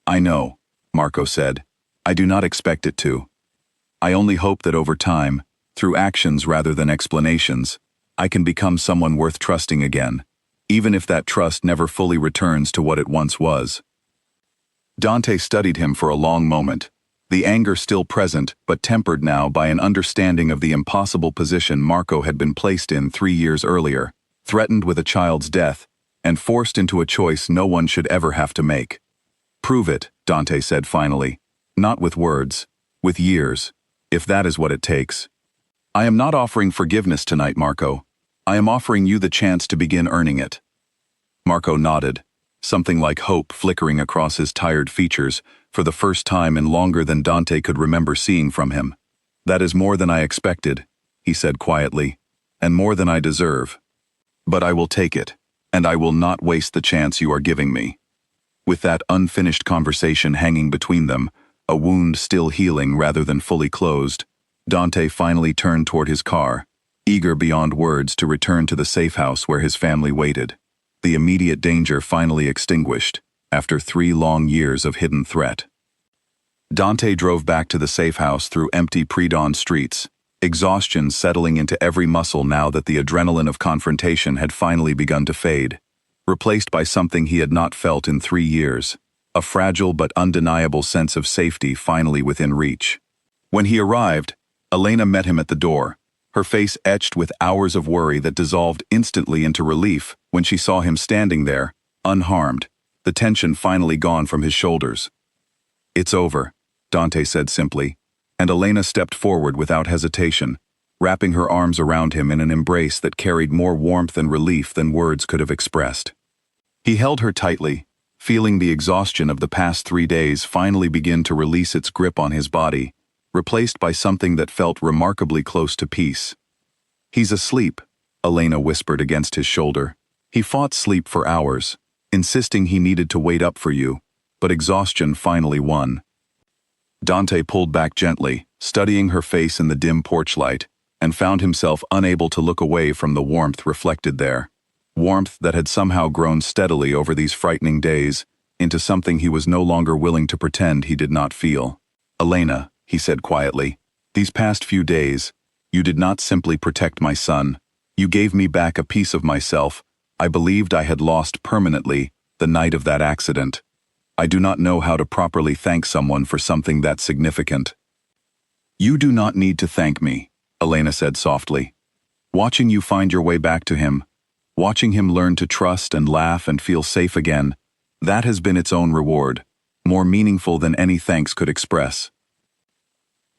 A: I know, Marco said. I do not expect it to. I only hope that over time, through actions rather than explanations, I can become someone worth trusting again, even if that trust never fully returns to what it once was. Dante studied him for a long moment, the anger still present but tempered now by an understanding of the impossible position Marco had been placed in 3 years earlier, threatened with a child's death, and forced into a choice no one should ever have to make. Prove it, Dante said finally, not with words, with years, if that is what it takes. I am not offering forgiveness tonight, Marco. I am offering you the chance to begin earning it. Marco nodded, something like hope flickering across his tired features for the first time in longer than Dante could remember seeing from him. That is more than I expected, he said quietly, and more than I deserve. But I will take it, and I will not waste the chance you are giving me. With that unfinished conversation hanging between them, a wound still healing rather than fully closed, Dante finally turned toward his car, eager beyond words to return to the safe house where his family waited. The immediate danger finally extinguished, after 3 long years of hidden threat. Dante drove back to the safe house through empty pre-dawn streets, exhaustion settling into every muscle now that the adrenaline of confrontation had finally begun to fade, replaced by something he had not felt in 3 years, a fragile but undeniable sense of safety finally within reach. When he arrived, Elena met him at the door, her face etched with hours of worry that dissolved instantly into relief when she saw him standing there, unharmed, the tension finally gone from his shoulders. It's over, Dante said simply, and Elena stepped forward without hesitation, wrapping her arms around him in an embrace that carried more warmth and relief than words could have expressed. He held her tightly, feeling the exhaustion of the past 3 days finally begin to release its grip on his body, replaced by something that felt remarkably close to peace. He's asleep, Elena whispered against his shoulder. He fought sleep for hours, insisting he needed to wait up for you, but exhaustion finally won. Dante pulled back gently, studying her face in the dim porch light, and found himself unable to look away from the warmth reflected there. Warmth that had somehow grown steadily over these frightening days into something he was no longer willing to pretend he did not feel. Elena, he said quietly, these past few days, you did not simply protect my son. You gave me back a piece of myself I believed I had lost permanently the night of that accident. I do not know how to properly thank someone for something that significant. You do not need to thank me, Elena said softly. Watching you find your way back to him, watching him learn to trust and laugh and feel safe again, that has been its own reward, more meaningful than any thanks could express.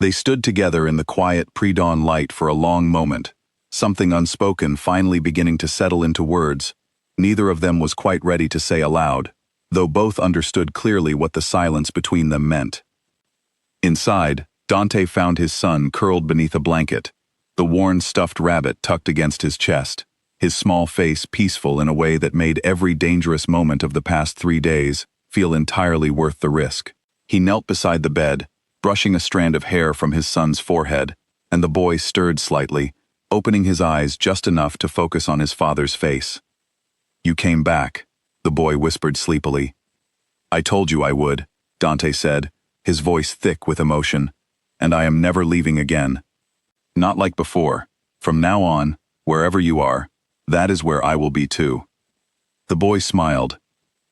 A: They stood together in the quiet pre-dawn light for a long moment, something unspoken finally beginning to settle into words neither of them was quite ready to say aloud, though both understood clearly what the silence between them meant. Inside, Dante found his son curled beneath a blanket, the worn stuffed rabbit tucked against his chest, his small face peaceful in a way that made every dangerous moment of the past 3 days feel entirely worth the risk. He knelt beside the bed, brushing a strand of hair from his son's forehead, and the boy stirred slightly, opening his eyes just enough to focus on his father's face. You came back, the boy whispered sleepily. I told you I would, Dante said, his voice thick with emotion, and I am never leaving again. Not like before. From now on, wherever you are, that is where I will be too. The boy smiled,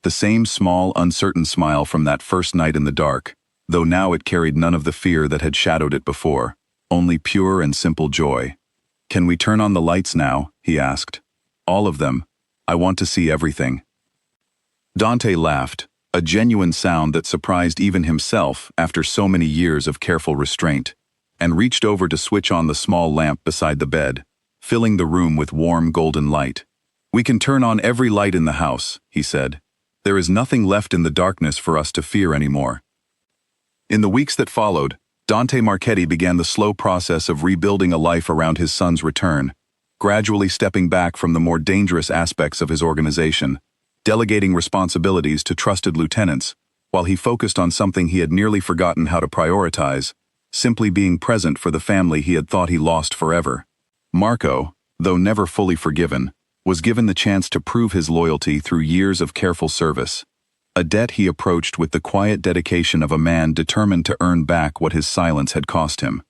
A: the same small, uncertain smile from that first night in the dark, though now it carried none of the fear that had shadowed it before, only pure and simple joy. Can we turn on the lights now? He asked. All of them. I want to see everything. Dante laughed, a genuine sound that surprised even himself after so many years of careful restraint, and reached over to switch on the small lamp beside the bed, filling the room with warm golden light. We can turn on every light in the house, he said. There is nothing left in the darkness for us to fear anymore. In the weeks that followed, Dante Marchetti began the slow process of rebuilding a life around his son's return, gradually stepping back from the more dangerous aspects of his organization, delegating responsibilities to trusted lieutenants, while he focused on something he had nearly forgotten how to prioritize, simply being present for the family he had thought he lost forever. Marco, though never fully forgiven, was given the chance to prove his loyalty through years of careful service, a debt he approached with the quiet dedication of a man determined to earn back what his silence had cost him.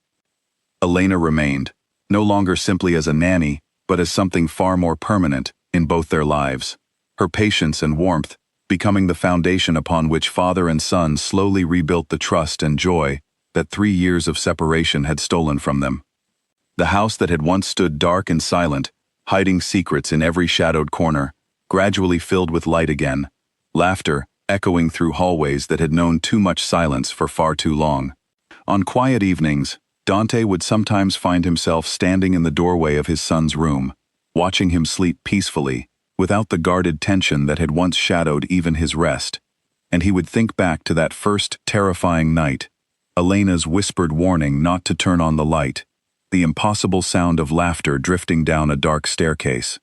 A: Elena remained, no longer simply as a nanny, but as something far more permanent in both their lives, her patience and warmth becoming the foundation upon which father and son slowly rebuilt the trust and joy that 3 years of separation had stolen from them. The house that had once stood dark and silent, hiding secrets in every shadowed corner, gradually filled with light again, laughter echoing through hallways that had known too much silence for far too long. On quiet evenings, Dante would sometimes find himself standing in the doorway of his son's room, watching him sleep peacefully, without the guarded tension that had once shadowed even his rest, and he would think back to that first terrifying night, Elena's whispered warning not to turn on the light, the impossible sound of laughter drifting down a dark staircase.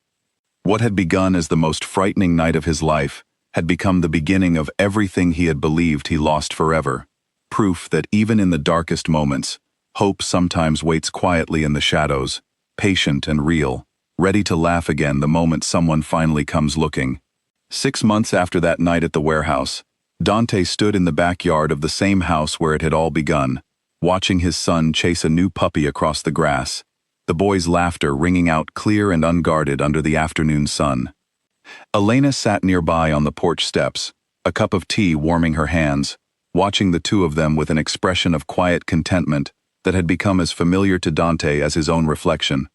A: What had begun as the most frightening night of his life had become the beginning of everything he had believed he lost forever, proof that even in the darkest moments, hope sometimes waits quietly in the shadows, patient and real, ready to laugh again the moment someone finally comes looking. 6 months after that night at the warehouse, Dante stood in the backyard of the same house where it had all begun, watching his son chase a new puppy across the grass, the boy's laughter ringing out clear and unguarded under the afternoon sun. Elena sat nearby on the porch steps, a cup of tea warming her hands, watching the two of them with an expression of quiet contentment that had become as familiar to Dante as his own reflection.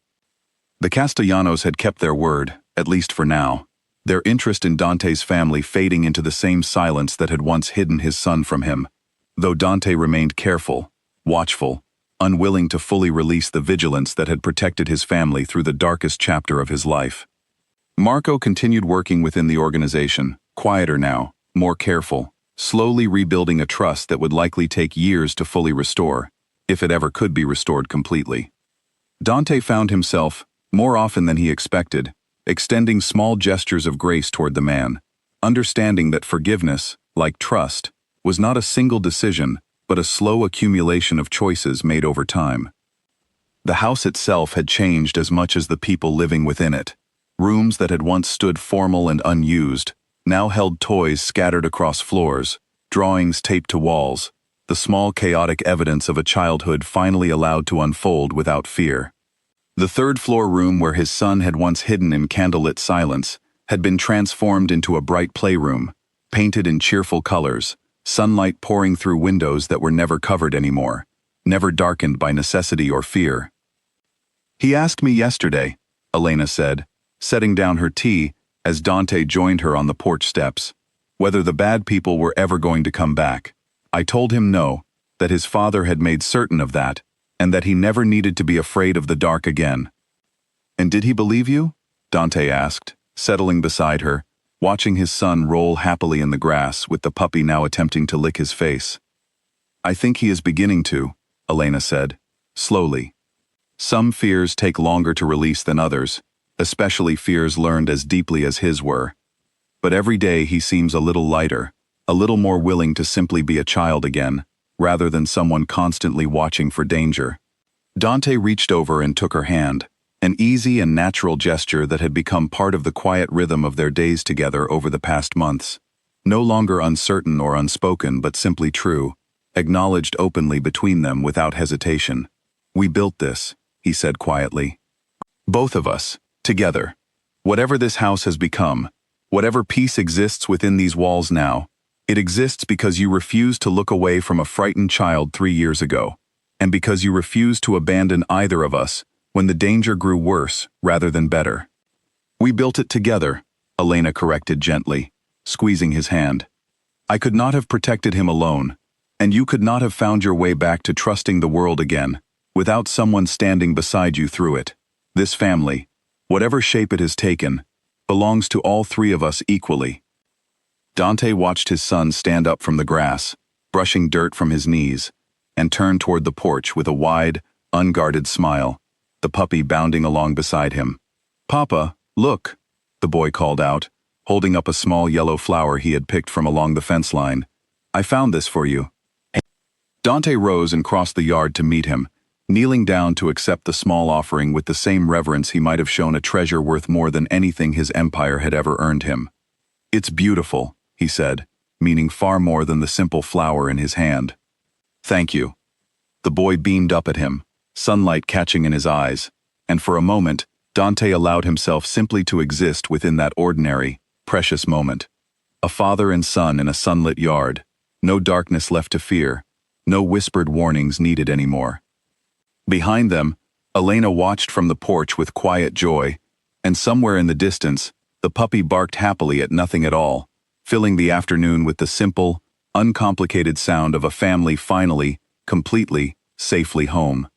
A: The Castellanos had kept their word, at least for now, their interest in Dante's family fading into the same silence that had once hidden his son from him, though Dante remained careful, watchful, unwilling to fully release the vigilance that had protected his family through the darkest chapter of his life. Marco continued working within the organization, quieter now, more careful, slowly rebuilding a trust that would likely take years to fully restore, if it ever could be restored completely. Dante found himself, more often than he expected, extending small gestures of grace toward the man, understanding that forgiveness, like trust, was not a single decision, but a slow accumulation of choices made over time. The house itself had changed as much as the people living within it. Rooms that had once stood formal and unused, now held toys scattered across floors, drawings taped to walls, the small chaotic evidence of a childhood finally allowed to unfold without fear. The third-floor room where his son had once hidden in candlelit silence had been transformed into a bright playroom, painted in cheerful colors, sunlight pouring through windows that were never covered anymore, never darkened by necessity or fear. "He asked me yesterday," Elena said, setting down her tea as Dante joined her on the porch steps, whether the bad people were ever going to come back. "I told him no, that his father had made certain of that, and that he never needed to be afraid of the dark again." "And did he believe you?" Dante asked, settling beside her, watching his son roll happily in the grass with the puppy now attempting to lick his face. "I think he is beginning to," Elena said, slowly. "Some fears take longer to release than others, especially fears learned as deeply as his were. But every day he seems a little lighter, a little more willing to simply be a child again, rather than someone constantly watching for danger." Dante reached over and took her hand, an easy and natural gesture that had become part of the quiet rhythm of their days together over the past months. No longer uncertain or unspoken but simply true, acknowledged openly between them without hesitation. "We built this," he said quietly. "Both of us. Together. Whatever this house has become, whatever peace exists within these walls now, it exists because you refused to look away from a frightened child 3 years ago, and because you refused to abandon either of us when the danger grew worse rather than better." "We built it together," Elena corrected gently, squeezing his hand. "I could not have protected him alone, and you could not have found your way back to trusting the world again, without someone standing beside you through it. This family, whatever shape it has taken, belongs to all 3 of us equally." Dante watched his son stand up from the grass, brushing dirt from his knees, and turn toward the porch with a wide, unguarded smile, the puppy bounding along beside him. "Papa, look," the boy called out, holding up a small yellow flower he had picked from along the fence line. "I found this for you." Dante rose and crossed the yard to meet him, kneeling down to accept the small offering with the same reverence he might have shown a treasure worth more than anything his empire had ever earned him. "It's beautiful," he said, meaning far more than the simple flower in his hand. "Thank you." The boy beamed up at him, sunlight catching in his eyes, and for a moment, Dante allowed himself simply to exist within that ordinary, precious moment. A father and son in a sunlit yard, no darkness left to fear, no whispered warnings needed anymore. Behind them, Elena watched from the porch with quiet joy, and somewhere in the distance, the puppy barked happily at nothing at all, filling the afternoon with the simple, uncomplicated sound of a family finally, completely, safely home.